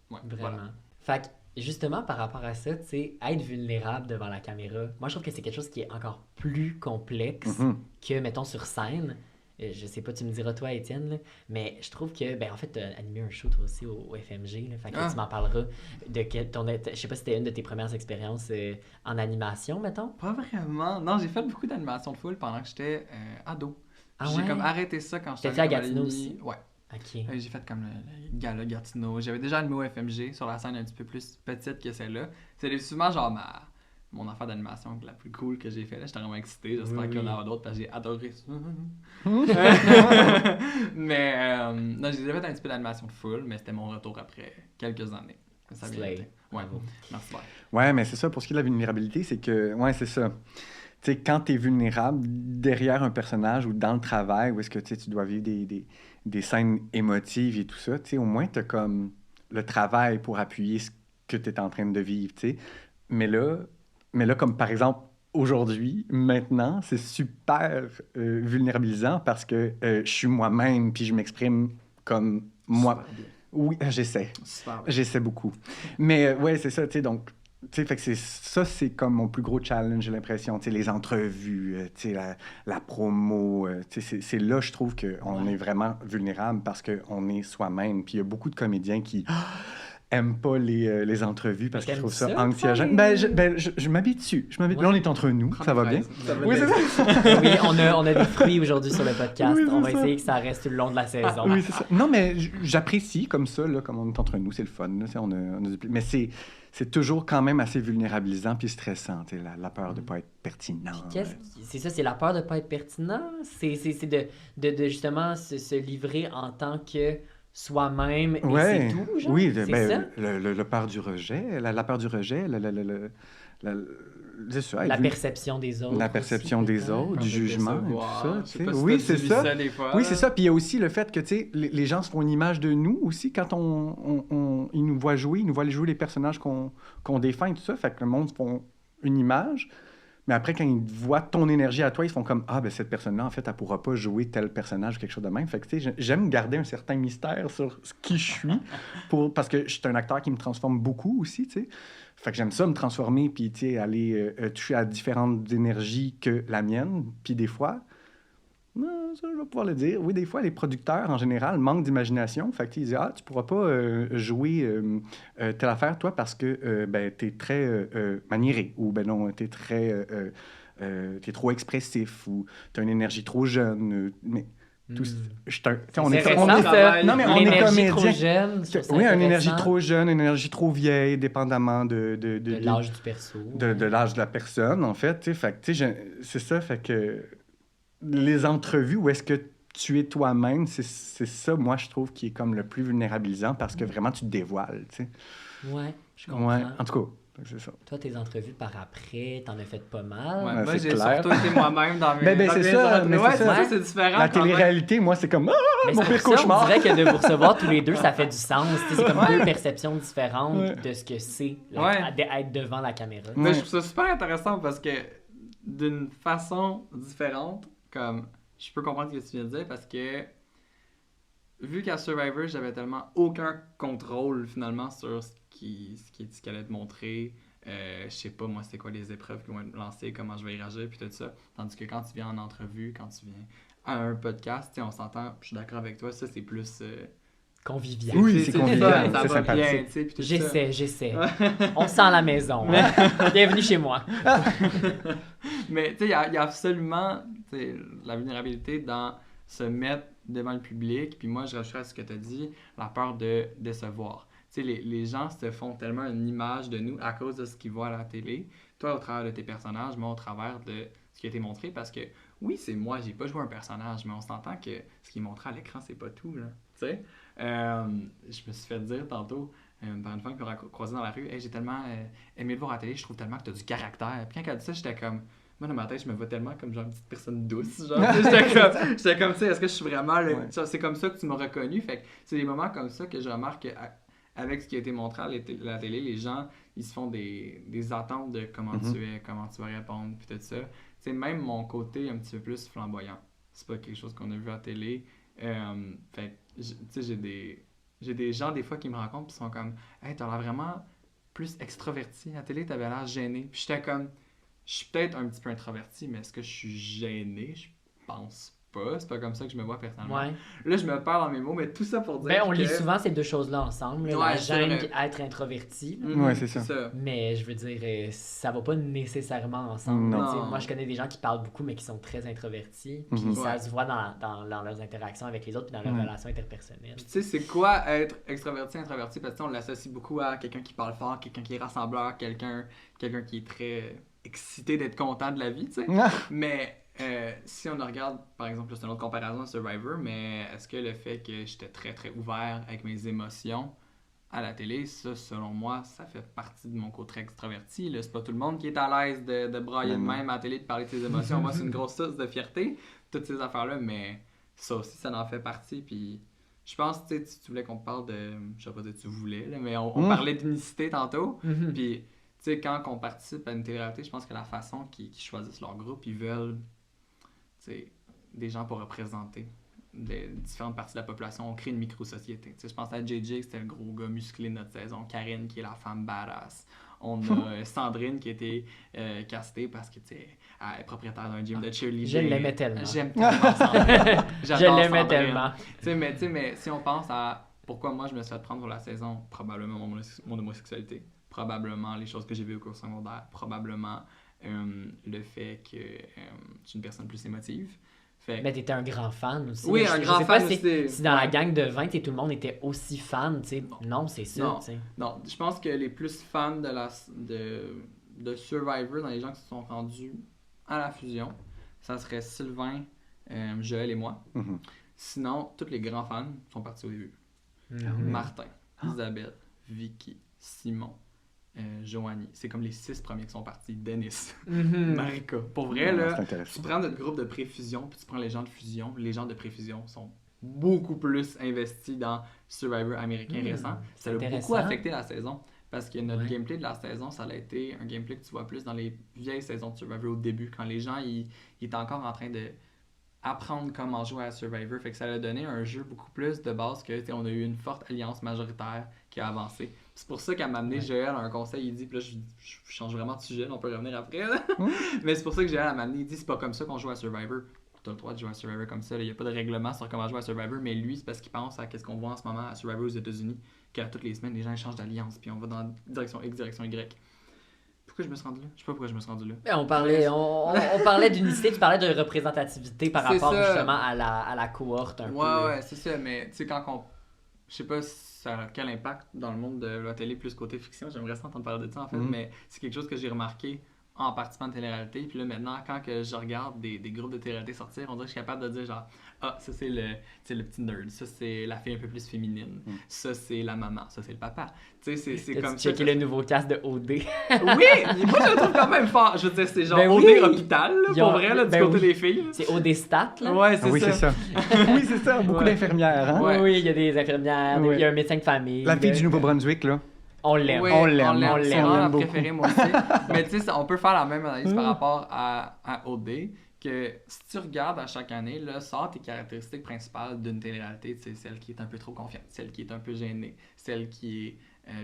Ouais, Vraiment. voilà. Fait que, justement, par rapport à ça, tu sais, être vulnérable devant la caméra, moi, je trouve que c'est quelque chose qui est encore plus complexe que, mettons, sur scène. Je sais pas, tu me diras toi, Étienne, là, mais je trouve que, ben en fait, tu as animé un show toi aussi au FMG, là, fait que tu m'en parleras de je sais pas si c'était une de tes premières expériences en animation, mettons. Pas vraiment. Non, j'ai fait beaucoup d'animation de foule pendant que j'étais ado. J'ai comme arrêté ça quand j'étais à Gatineau aussi? Ouais. Ok. J'ai fait comme le gala Gatineau. J'avais déjà animé au FMG sur la scène un petit peu plus petite que celle-là. C'est souvent genre mon affaire d'animation la plus cool que j'ai fait. Là, j'étais vraiment excité. J'espère qu'il y en aura d'autres parce que j'ai adoré ça. Mais non, j'ai déjà fait un petit peu d'animation de foule, mais c'était mon retour après quelques années. Ça a bien été. Ouais, merci. Ouais, mais c'est ça, pour ce qui est de la vulnérabilité, c'est que, ouais, c'est ça. Tu sais, quand tu es vulnérable derrière un personnage ou dans le travail, où est-ce que tu dois vivre des scènes émotives et tout ça, tu sais, au moins, tu as comme le travail pour appuyer ce que tu es en train de vivre, tu sais. Mais là, comme par exemple, aujourd'hui, maintenant, c'est super vulnérabilisant parce que je suis moi-même puis je m'exprime comme moi. Oui, j'essaie. J'essaie beaucoup. Mais ouais, c'est ça, tu sais, donc... Tu sais, fait que c'est comme mon plus gros challenge, j'ai l'impression. Tu sais, les entrevues, tu sais, la promo, tu sais, c'est là, je trouve qu'on est vraiment vulnérable parce qu'on est soi-même. Puis il y a beaucoup de comédiens qui aiment pas les entrevues parce qu'ils trouvent ça anxiogène. Je m'habitue. Là, on est entre nous, ça va bien. Oui, c'est ça. Oui, on a des fruits aujourd'hui sur le podcast. Oui, on va essayer que ça reste tout le long de la saison. Oui, c'est ça. Non, mais j'apprécie comme ça, là, comme on est entre nous, c'est le fun. Là, mais c'est toujours quand même assez vulnérabilisant puis stressant, la peur de ne pas être pertinent. C'est ça, c'est la peur de ne pas être pertinent. C'est de justement se livrer en tant que soi-même et c'est tout, genre? Oui, c'est ça? Le peur du rejet, la peur du rejet, c'est ça. La perception des autres. La perception des autres, du jugement, tout ça. Oui, c'est ça. Oui, c'est ça. Puis il y a aussi le fait que, tu sais, les gens se font une image de nous aussi quand ils nous voient jouer, ils nous voient jouer les personnages qu'on défend et tout ça. Fait que le monde se font une image. Mais après, quand ils voient ton énergie à toi, ils font comme « Ah, ben cette personne-là, en fait, elle pourra pas jouer tel personnage ou quelque chose de même. » Fait que, tu sais, j'aime garder un certain mystère sur qui je suis parce que je suis un acteur qui me transforme beaucoup aussi, tu sais. Fait que j'aime ça, me transformer, puis, tu sais, aller toucher à différentes énergies que la mienne. Puis des fois, ça, je vais pouvoir le dire, oui, des fois, les producteurs, en général, manquent d'imagination. Fait que, ils disent « Ah, tu pourras pas jouer telle affaire, toi, parce que, ben, t'es très maniéré. » Ou « Ben non, t'es très... t'es trop expressif. » Ou « T'as une énergie trop jeune. » Mais... on est comédien. Non, mais on est comédien. Trop jeune, oui, une énergie trop jeune, une énergie trop vieille, dépendamment de l'âge du perso. De l'âge de la personne, en fait. Fait que, c'est ça, fait que les entrevues où est-ce que tu es toi-même, c'est ça, moi, je trouve, qui est comme le plus vulnérabilisant parce que vraiment, tu te dévoiles, tu sais. Ouais, je comprends. Ouais, en tout cas. C'est ça. Toi, tes entrevues par après, t'en as fait pas mal. Ouais, moi, j'ai surtout été moi-même dans mes c'est ça, c'est différent. La télé-réalité, moi, c'est comme mon pire On cauchemar. dirait que de vous recevoir tous les deux, ça fait du sens. C'est comme deux perceptions différentes de ce que c'est d'être devant la caméra. Mais je trouve ça super intéressant parce que d'une façon différente, comme je peux comprendre ce que tu viens de dire parce que vu qu'à Survivor, j'avais tellement aucun contrôle finalement sur ce qui allait être montré. Je sais pas, moi, c'est quoi les épreuves qui vont être lancées, comment je vais y réagir, puis tout ça. Tandis que quand tu viens en entrevue, quand tu viens à un podcast, on s'entend, je suis d'accord avec toi, ça, c'est plus... convivial. Oui, c'est convivial, c'est sympathique. J'essaie. On sent la maison. Bienvenue chez moi. Mais tu sais, il y a absolument la vulnérabilité dans se mettre devant le public. Puis moi, je rajouterais à ce que tu as dit, la peur de décevoir. Tu sais, les gens se font tellement une image de nous à cause de ce qu'ils voient à la télé. Toi, au travers de tes personnages, moi, au travers de ce qui a été montré. Parce que, oui, c'est moi, j'ai pas joué un personnage, mais on s'entend que ce qui est montré à l'écran, c'est pas tout, là. Tu sais? Je me suis fait dire tantôt par une femme qui m'a croisé dans la rue, hey, j'ai tellement aimé le voir à la télé, je trouve tellement que t'as du caractère. Puis quand elle a dit ça, j'étais comme... Moi, dans ma tête, je me vois tellement comme genre une petite personne douce. Genre, j'étais comme, tu sais, est-ce que je suis vraiment... C'est comme ça que tu m'as reconnu. Fait que c'est des moments comme ça que je remarque qu'avec ce qui a été montré à la télé, les gens, ils se font des attentes de comment tu es, comment tu vas répondre, puis tout ça. Tu sais, même mon côté un petit peu plus flamboyant. C'est pas quelque chose qu'on a vu à la télé. Fait tu sais, j'ai des gens des fois qui me rencontrent puis sont comme « Hey, t'as l'air vraiment plus extraverti. À la télé, t'avais l'air gêné. » Puis j'étais comme « Je suis peut-être un petit peu introverti, mais est-ce que je suis gêné? Je pense pas. C'est pas comme ça que je me vois personnellement. » Ouais. Là, je me perds dans mes mots, mais tout ça pour dire Ben, on que... lit souvent ces deux choses-là ensemble, là, Ouais, la c'est gêne vrai. et être introverti. là. Mhm, Ouais, c'est ça. Mais je veux dire, ça va pas nécessairement ensemble. Non. Tu sais, Non. moi, je connais des gens qui parlent beaucoup, mais qui sont très introvertis. Puis Mhm. ça Ouais. se voit dans leurs interactions avec les autres puis dans leurs Ouais. relations interpersonnelles. Puis tu sais, c'est quoi être extraverti, introverti? Parce que tu sais, on l'associe beaucoup à quelqu'un qui parle fort, quelqu'un qui est rassembleur, quelqu'un qui est très excité d'être content de la vie, tu sais. Ah! Mais si on regarde, par exemple, c'est une autre comparaison à Survivor, mais est-ce que le fait que j'étais très très ouvert avec mes émotions à la télé, ça, selon moi, ça fait partie de mon côté extraverti. Là. C'est pas tout le monde qui est à l'aise de brailler de Non. même à la télé, de parler de ses émotions. Moi, c'est une grosse source de fierté, toutes ces affaires-là, mais ça aussi, ça en fait partie. Puis je pense, tu sais, tu voulais qu'on parle de... Je sais pas si tu voulais, là, mais on parlait d'unicité tantôt. Mhm. Puis, tu sais, quand on participe à une télé-réalité, je pense que la façon qu'ils choisissent leur groupe, ils veulent, tu sais, des gens pour représenter des différentes parties de la population. On crée une micro-société. Tu sais, je pense à JJ, c'était le gros gars musclé de notre saison. Karine, qui est la femme badass. On a Sandrine, qui a été castée parce que, tu sais, elle est propriétaire d'un gym de cheerleading. Je l'aimais tellement. J'aime tellement Sandrine. Je J'adore l'aimais Sandrine. tellement. Tu sais, mais si on pense à pourquoi moi je me suis fait prendre pour la saison, probablement mon homosexualité, probablement les choses que j'ai vues au cours secondaire, probablement le fait que je suis une personne plus émotive. Fait Mais t'étais un grand fan aussi. Oui, Mais un je grand sais pas fan aussi. si dans la Ouais. gang de 20, tout le monde était aussi fan, tu sais. Non, c'est ça, Non. tu sais. Non, je pense que les plus fans de Survivor, dans les gens qui se sont rendus à la fusion, ça serait Sylvain, Joël et moi. Mhm. Sinon, tous les grands fans sont partis au début. Mhm. Martin, Isabelle, Vicky, Simon, Joanie. C'est comme les 6 premiers qui sont partis. Dennis, Mhm. Marika. Pour vrai, Ouais, là, c'est tu intéressant. prends notre groupe de préfusion, puis tu prends les gens de fusion. Les gens de préfusion sont beaucoup plus investis dans Survivor américain récent. Ça a intéressant. beaucoup affecté la saison. Parce que notre Ouais. gameplay de la saison, ça a été un gameplay que tu vois plus dans les vieilles saisons de Survivor au début, quand les gens ils étaient encore en train de apprendre comment jouer à Survivor. Fait que ça a donné un jeu beaucoup plus de base que, tu sais, on a eu une forte alliance majoritaire qui a avancé. C'est pour ça qu'à m'amener Ouais. Joël a un conseil, il dit, puis là je change vraiment de sujet, on peut revenir après, là. Mais c'est pour ça que Joël a m'amené, il dit, c'est pas comme ça qu'on joue à Survivor. T'as le droit de jouer à Survivor comme ça, il n'y a pas de règlement sur comment jouer à Survivor, mais lui, c'est parce qu'il pense à ce qu'on voit en ce moment à Survivor aux États-Unis, qu'à toutes les semaines, les gens changent d'alliance, puis on va dans direction X, direction Y. Pourquoi je me suis rendu là? Je sais pas pourquoi je me suis rendu là. On parlait d'unicité, tu parlais de représentativité par C'est rapport ça. justement à la cohorte un peu. Ouais, c'est ça, mais tu sais, quand on. Je sais pas si ça a quel impact dans le monde de la télé plus côté fiction, j'aimerais ça entendre parler de ça en fait, mais c'est quelque chose que j'ai remarqué en participant de télé-réalité. Puis là, maintenant, quand que je regarde des groupes de télé-réalité sortir, on dirait que je suis capable de dire genre, ah, ça c'est le petit nerd, ça c'est la fille un peu plus féminine, ça c'est la maman, ça c'est le papa. Tu sais, c'est comme T'as-tu ça. checké le nouveau cast de OD? Oui, mais moi je le trouve quand même fort. Je veux dire, c'est genre Ben OD oui. hôpital, là, Ils ont- pour vrai, là, du ben côté oui. des filles. là. C'est OD Stat, là? Ouais, Ah oui, c'est ça. Oui, c'est ça. Beaucoup Ouais. d'infirmières. Hein? Ouais. Oui, il y a des infirmières, Ouais. il y a un médecin de famille. La fille là. du Nouveau-Brunswick, là. On l'aime. Oui, on l'aime, on on l'aime. C'est l'aime, vraiment on ma l'aime beaucoup. préférée, moi aussi. Mais tu sais, on peut faire la même analyse par rapport à OD, que si tu regardes à chaque année, là, sort tes caractéristiques principales d'une télé-réalité, c'est celle qui est un peu trop confiante, celle qui est un peu gênée, celle qui est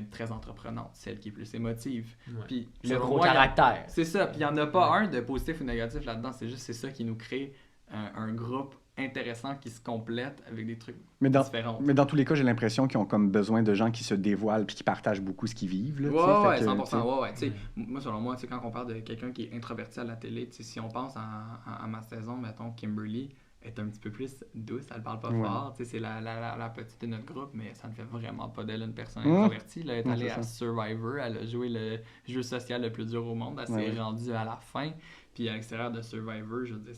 très entreprenante, celle qui est plus émotive. Ouais. Puis, Le selon gros moi, caractère. c'est ça, puis il n'y en a pas un de positif ou négatif là-dedans, c'est juste c'est ça qui nous crée un groupe intéressant qui se complète avec des trucs différents. Mais dans tous les cas, j'ai l'impression qu'ils ont comme besoin de gens qui se dévoilent puis qui partagent beaucoup ce qu'ils vivent. Là, tu sais, Ouais, fait que, 100%. tu sais, Ouais. Tu sais, moi, selon moi, tu sais, quand on parle de quelqu'un qui est introverti à la télé, tu sais, si on pense à ma saison, mettons, Kimberly est un petit peu plus douce, elle parle pas Ouais. fort, tu sais, c'est la petite de notre groupe, mais ça ne fait vraiment pas d'elle une personne Mmh. introvertie. Là, elle est Ouais, allée c'est à ça. Survivor, elle a joué le jeu social le plus dur au monde, elle s'est Ouais. rendue à la fin, puis à l'extérieur de Survivor, je veux dire,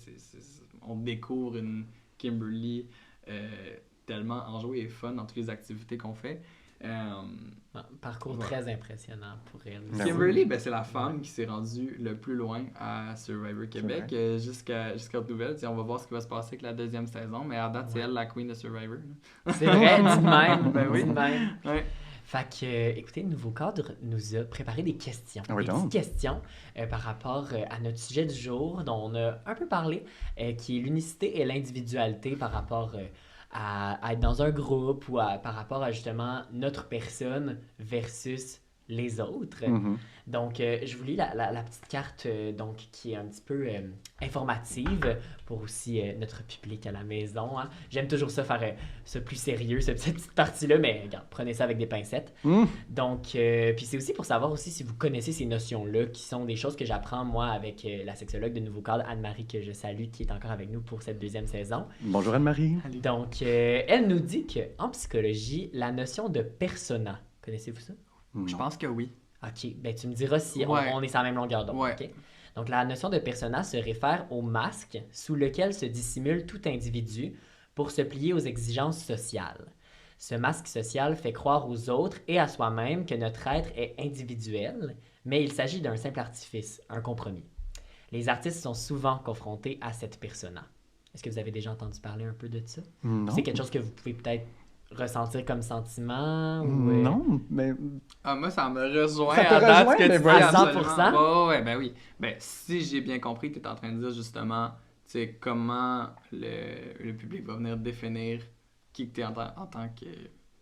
on découvre une Kimberly tellement enjouée et fun dans toutes les activités qu'on fait. Un parcours Ouais. très impressionnant pour elle. Ben Kimberly, ben, c'est la femme qui s'est rendue le plus loin à Survivor Québec vrai. jusqu'à aux nouvelles. T'sais, on va voir ce qui va se passer avec la deuxième saison, mais à date, c'est elle la queen de Survivor. là. C'est vrai, dis de même. Ben oui. dis de même. Ouais. Fait que, écoutez, Nouveau Cadre nous a préparé des questions. Ah oui, des donc. petites questions par rapport à notre sujet du jour, dont on a un peu parlé, qui est l'unicité et l'individualité par rapport à être dans un groupe ou par rapport à justement notre personne versus les autres. Donc, je vous lis la petite carte donc, qui est un petit peu informative pour aussi notre public à la maison. Hein. J'aime toujours ça, faire ça plus sérieux, cette petite partie-là, mais regarde, prenez ça avec des pincettes. Donc, puis c'est aussi pour savoir aussi si vous connaissez ces notions-là, qui sont des choses que j'apprends, moi, avec la sexologue de Nouveau Cadre, Anne-Marie, que je salue, qui est encore avec nous pour cette 2e saison. Bonjour Anne-Marie. Donc, elle nous dit qu'en psychologie, la notion de persona, connaissez-vous ça? Je pense que oui. OK, ben tu me diras si Ouais. on est sur la même longueur d'onde. Ouais. OK? Donc, la notion de persona se réfère au masque sous lequel se dissimule tout individu pour se plier aux exigences sociales. Ce masque social fait croire aux autres et à soi-même que notre être est individuel, mais il s'agit d'un simple artifice, un compromis. Les artistes sont souvent confrontés à cette persona. Est-ce que vous avez déjà entendu parler un peu de ça? Non. C'est quelque chose que vous pouvez peut-être ressentir comme sentiment? Ou, Non, mais... Moi, ça me rejoint Ça te à date rejoint, ce que mais tu voilà. dis, À absolument. 100%? Ouais, ben oui. Ben, si j'ai bien compris, tu es en train de dire justement, tu sais, comment le public va venir définir qui que tu es en tant que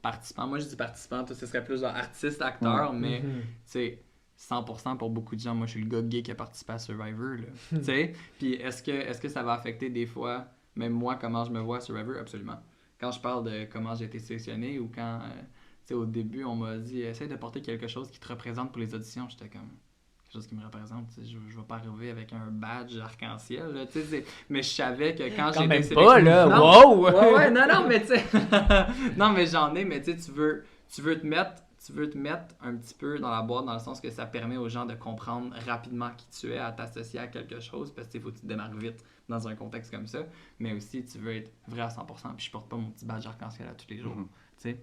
participant. Moi, je dis participant, toi, ce serait plus genre artiste, acteur, mais tu sais, 100% pour beaucoup de gens, moi, je suis le gars gay qui a participé à Survivor, là. Tu sais, puis est-ce que ça va affecter des fois, même moi, comment je me vois à Survivor? Absolument. Quand je parle de comment j'ai été sélectionné ou quand, tu sais, au début, on m'a dit, essaye de porter quelque chose qui te représente pour les auditions. J'étais comme, quelque chose qui me représente, tu sais, je vais pas arriver avec un badge arc-en-ciel, là, tu sais, mais je savais que quand j'ai été sélectionné... pas, là, Non, wow! ouais, non, mais tu sais, non, mais j'en ai, mais tu sais, tu veux te mettre un petit peu dans la boîte dans le sens que ça permet aux gens de comprendre rapidement qui tu es, à t'associer à quelque chose, parce qu'il faut que tu te démarres vite dans un contexte comme ça, mais aussi tu veux être vrai à 100%, puis je porte pas mon petit badge arc-en-ciel à tous les jours, tu sais.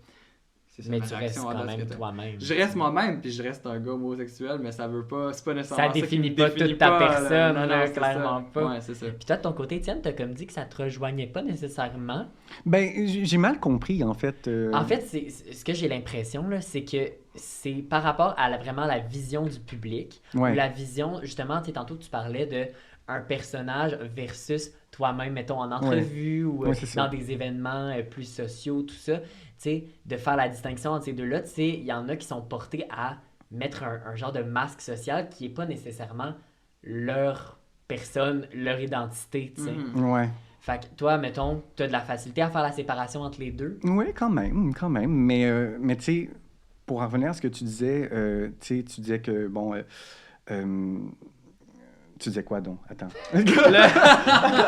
C'est ça, Mais ma tu restes réaction à quand date même que t'as. toi-même. Je reste moi-même, puis je reste un gars homosexuel, mais ça veut pas, c'est pas nécessairement Ça définit qui me pas définit toute ta pas, là. personne, Non, là, c'est clairement ça. pas. Ouais, c'est ça. Puis toi, de ton côté, Étienne, t'as comme dit que ça te rejoignait pas nécessairement. Ben, j'ai mal compris, en fait. En fait, ce que j'ai l'impression, là, c'est que c'est par rapport à vraiment la vision du public, Ouais. ou la vision, justement, tu sais, tantôt tu parlais de un personnage versus toi-même, mettons, en entrevue ou Ouais, c'est ça. dans des événements plus sociaux, tout ça. Tu sais, de faire la distinction entre ces deux-là, tu sais, il y en a qui sont portés à mettre un genre de masque social qui n'est pas nécessairement leur personne, leur identité, tu sais. Ouais. Fait que toi, mettons, tu as de la facilité à faire la séparation entre les deux. Oui, quand même. Mais tu sais, pour en revenir à ce que tu disais, tu disais que, bon... tu disais quoi, donc? Attends.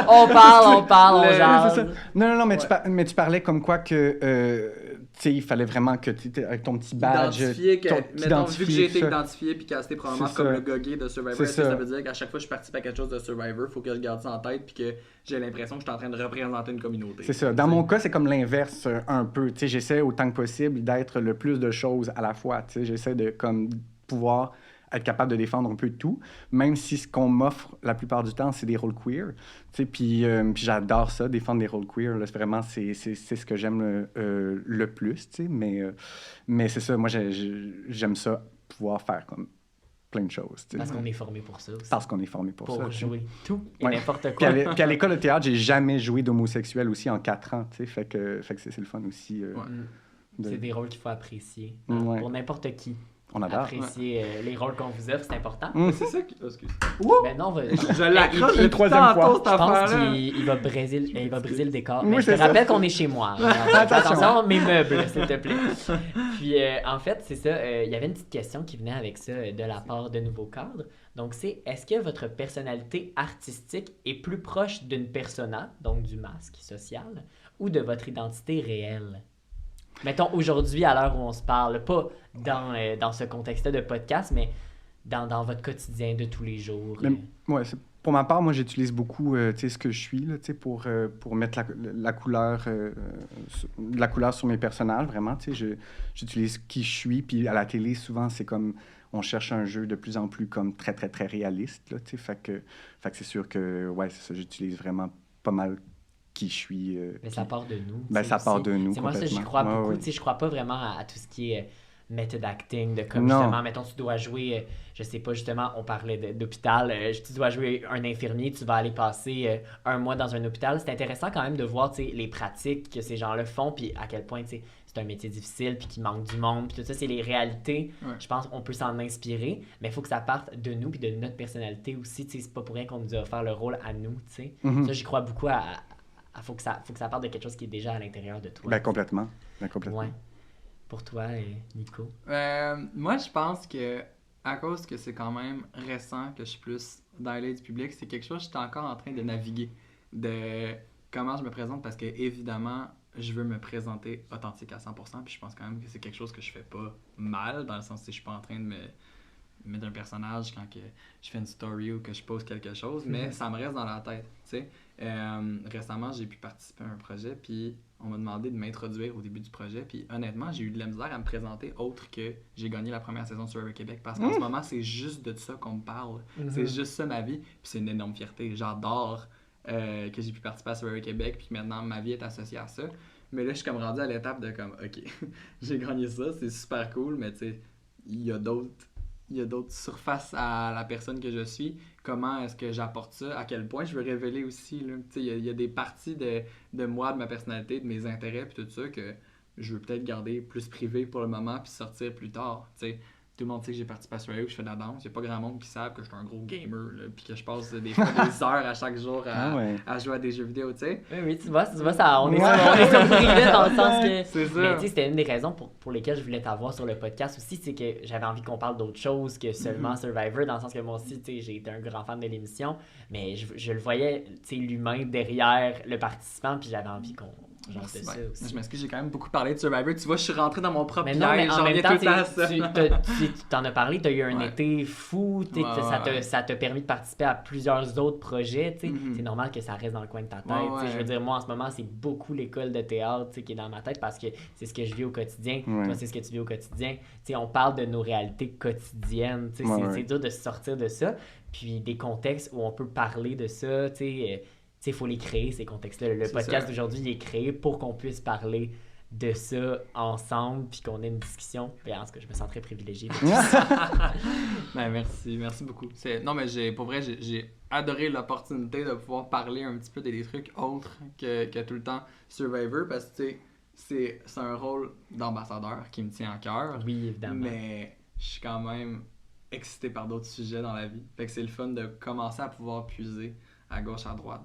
On parle, on C'est jase. ça. Non, mais, Ouais. mais tu parlais comme quoi que, tu sais, il fallait vraiment que tu avec ton petit badge... Identifier que, mettons, vu que t'identifier, j'ai été ça. identifié puis casté probablement C'est comme ça. le gars gay de Survivor, C'est est-ce que ça. ça veut dire qu'à chaque fois que je participe à quelque chose de Survivor, il faut que je garde ça en tête puis que j'ai l'impression que je suis en train de représenter une communauté. C'est ça. Dans mon cas, c'est comme l'inverse un peu. Tu sais, j'essaie autant que possible d'être le plus de choses à la fois. Tu sais, j'essaie de comme pouvoir être capable de défendre un peu de tout, même si ce qu'on m'offre la plupart du temps, c'est des rôles queer. Tu sais, puis j'adore ça, défendre des rôles queer. Là, vraiment, c'est ce que j'aime le plus. Tu sais, mais c'est ça. Moi, j'aime ça, pouvoir faire comme plein de choses. Tu sais. Parce qu'on est formé pour ça aussi. Parce qu'on est formé pour ça. Pour tu sais. jouer tout et Ouais. n'importe Puis quoi. puis à l'école de théâtre, j'ai jamais joué d'homosexuel aussi en 4 ans, tu sais, fait que c'est le fun aussi. de- C'est des rôles qu'il faut apprécier. Ouais. Pour n'importe qui. On adore. Apprécier les rôles qu'on vous offre, c'est important. C'est ça qui... Oh, excuse. Ben non, Je l'accroche il- le troisième tantôt, fois. cette je pense affaire-là. qu'il va briser le décor. Oui, Mais je te c'est ça. rappelle qu'on est chez moi. Attention. Attention, mes meubles, s'il te plaît. Puis, en fait, c'est ça. Il y avait une petite question qui venait avec ça de la part de Nouveau Cadre. Donc, c'est est-ce que votre personnalité artistique est plus proche d'une persona, donc du masque social, ou de votre identité réelle? Mettons aujourd'hui, à l'heure où on se parle, pas dans ce contexte de podcast, mais dans votre quotidien de tous les jours. Mais, ouais, pour ma part, moi, j'utilise beaucoup tu sais, ce que je suis là, tu sais, pour mettre la couleur, de la couleur sur mes personnages, vraiment. Tu sais, j'utilise qui je suis, puis à la télé, souvent, c'est comme... On cherche un jeu de plus en plus comme très, très, très réaliste, là, tu sais, fait que c'est sûr que, ouais, c'est ça, j'utilise vraiment pas mal qui je suis. Mais ça part de nous. Ben, tu sais, ça part aussi. de nous, C'est moi, ça, j'y complètement. crois Ouais, beaucoup. ouais. Tu sais, je crois pas vraiment à tout ce qui est method acting, de comme Non. justement, mettons, tu dois jouer, je sais pas, justement, on parlait d'hôpital, tu dois jouer un infirmier, tu vas aller passer 1 mois dans un hôpital. C'est intéressant quand même de voir, tu sais, les pratiques que ces gens-là font, puis à quel point, tu sais, c'est un métier difficile, puis qu'il manque du monde, puis tout ça, c'est les réalités. Ouais. Je pense qu'on peut s'en inspirer, mais il faut que ça parte de nous, puis de notre personnalité aussi, tu sais, c'est pas pour rien qu'on nous a offert le rôle à nous, tu sais. Mhm. Ça, j'y crois beaucoup à faut que ça parte de quelque chose qui est déjà à l'intérieur de toi. Ben, complètement. Ben, complètement. Ouais. Pour toi, Nico. Moi, je pense que à cause que c'est quand même récent que je suis plus dans l'aide du public, c'est quelque chose que j'étais encore en train de naviguer, de comment je me présente, parce que évidemment, je veux me présenter authentique à 100%, puis je pense quand même que c'est quelque chose que je fais pas mal, dans le sens que je suis pas en train de me mettre un personnage quand que je fais une story ou que je pose quelque chose, mais ça me reste dans la tête, tu sais. Récemment, j'ai pu participer à un projet, puis on m'a demandé de m'introduire au début du projet, puis honnêtement, j'ai eu de la misère à me présenter autre que j'ai gagné la première saison sur Survivor Québec, parce qu'en ce moment, c'est juste de ça qu'on me parle. C'est juste ça ma vie, puis c'est une énorme fierté. J'adore que j'ai pu participer à Survivor Québec, puis maintenant ma vie est associée à ça. Mais là, je suis comme rendu à l'étape de comme, ok, j'ai gagné ça, c'est super cool, mais tu sais, il y a d'autres surfaces à la personne que je suis. Comment est-ce que j'apporte ça? À quel point je veux révéler aussi, là. Tu sais, il y a des parties de moi, de ma personnalité, de mes intérêts, puis tout ça, que je veux peut-être garder plus privé pour le moment, puis sortir plus tard, tu sais. Tout le monde sait que j'ai participé à Survivor, que je fais de la danse. Il n'y a pas grand monde qui savent que je suis un gros gamer, là, puis que je passe des fois des heures à chaque jour à jouer à des jeux vidéo, tu sais. Oui, tu vois ça, on est surpris là, dans le sens que... C'est ça. Mais tu sais, c'était une des raisons pour lesquelles je voulais t'avoir sur le podcast aussi, c'est que j'avais envie qu'on parle d'autre chose que seulement Survivor, dans le sens que moi aussi, tu sais, j'ai été un grand fan de l'émission, mais je le voyais, tu sais, l'humain derrière le participant, puis j'avais envie qu'on... Genre de ça aussi. Je m'excuse, j'ai quand même beaucoup parlé de Survivor. Tu vois, je suis rentré dans mon propre Mais non, mais piège. en J'en même viens temps, tout le temps à ça. tu t'en as parlé, tu as eu un Ouais. été fou, ça t'a permis de participer à plusieurs autres projets. C'est normal que ça reste dans le coin de ta tête. Ouais. Je veux dire, moi en ce moment, c'est beaucoup l'école de théâtre qui est dans ma tête parce que c'est ce que je vis au quotidien. Ouais. Toi, c'est ce que tu vis au quotidien. On parle de nos réalités quotidiennes. C'est dur de se sortir de ça. Puis des contextes où on peut parler de ça, il faut les créer, ces contextes-là. Le podcast d'aujourd'hui, il est créé pour qu'on puisse parler de ça ensemble, puis qu'on ait une discussion. Bien, en tout cas, je me sens très privilégié. Ben, merci beaucoup. Non, mais pour vrai, j'ai adoré l'opportunité de pouvoir parler un petit peu des trucs autres que tout le temps Survivor, parce que c'est un rôle d'ambassadeur qui me tient à cœur. Oui, évidemment. Mais je suis quand même excité par d'autres sujets dans la vie. Fait que c'est le fun de commencer à pouvoir puiser à gauche, à droite,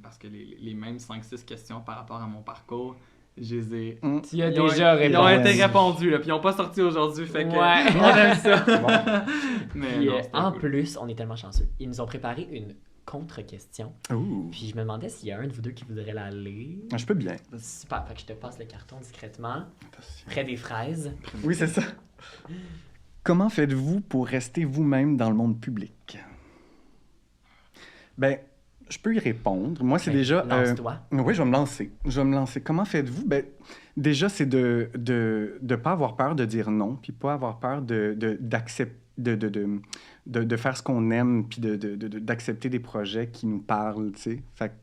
parce que les mêmes 5-6 questions par rapport à mon parcours, je les ai... Tu as déjà répondu. Ils ont été répondus, là, puis ils n'ont pas sorti aujourd'hui, fait que Ouais. on aime ça. Mais Puis, non, c'était en cool. plus, on est tellement chanceux. Ils nous ont préparé une contre-question. Ouh. Puis je me demandais s'il y a un de vous deux qui voudrait la lire. Ah, je peux bien. Super, fait que je te passe le carton discrètement, près des fraises. Oui, c'est ça. Comment faites-vous pour rester vous-même dans le monde public? Ben, je peux y répondre. Moi, c'est Ben, déjà... lance-toi. Oui, je vais me lancer. Comment faites-vous? Ben, déjà, c'est de pas avoir peur de dire non, puis pas avoir peur d'accepter, de faire ce qu'on aime, puis d'accepter des projets qui nous parlent, tu sais. Fait que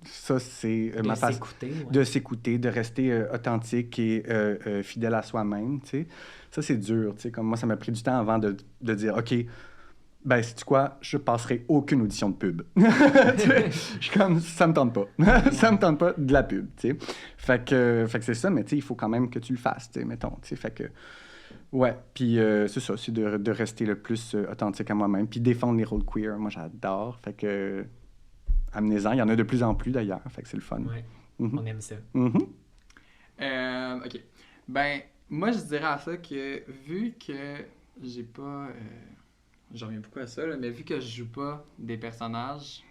ça, c'est ma façon S'écouter, ouais. de s'écouter, de rester authentique et fidèle à soi-même, tu sais. Ça, c'est dur, tu sais. Comme moi, ça m'a pris du temps avant de dire, OK, ben, sais-tu quoi, je passerai aucune audition de pub. Tu sais, je suis comme, ça me tente pas. Ça me tente pas de la pub, tu sais. Fait que c'est ça, mais tu sais, il faut quand même que tu le fasses, tu sais, mettons, tu sais. Fait que, ouais, puis c'est ça, c'est de rester le plus authentique à moi-même, puis défendre les rôles queer. Moi, j'adore. Fait que, amenez-en. Il y en a de plus en plus, d'ailleurs. Fait que c'est le fun. Ouais, Mhm. on aime ça. Mhm. OK. Ben, moi, je dirais à ça que vu que j'ai pas... j'en reviens beaucoup à ça, là, mais vu que je joue pas des personnages,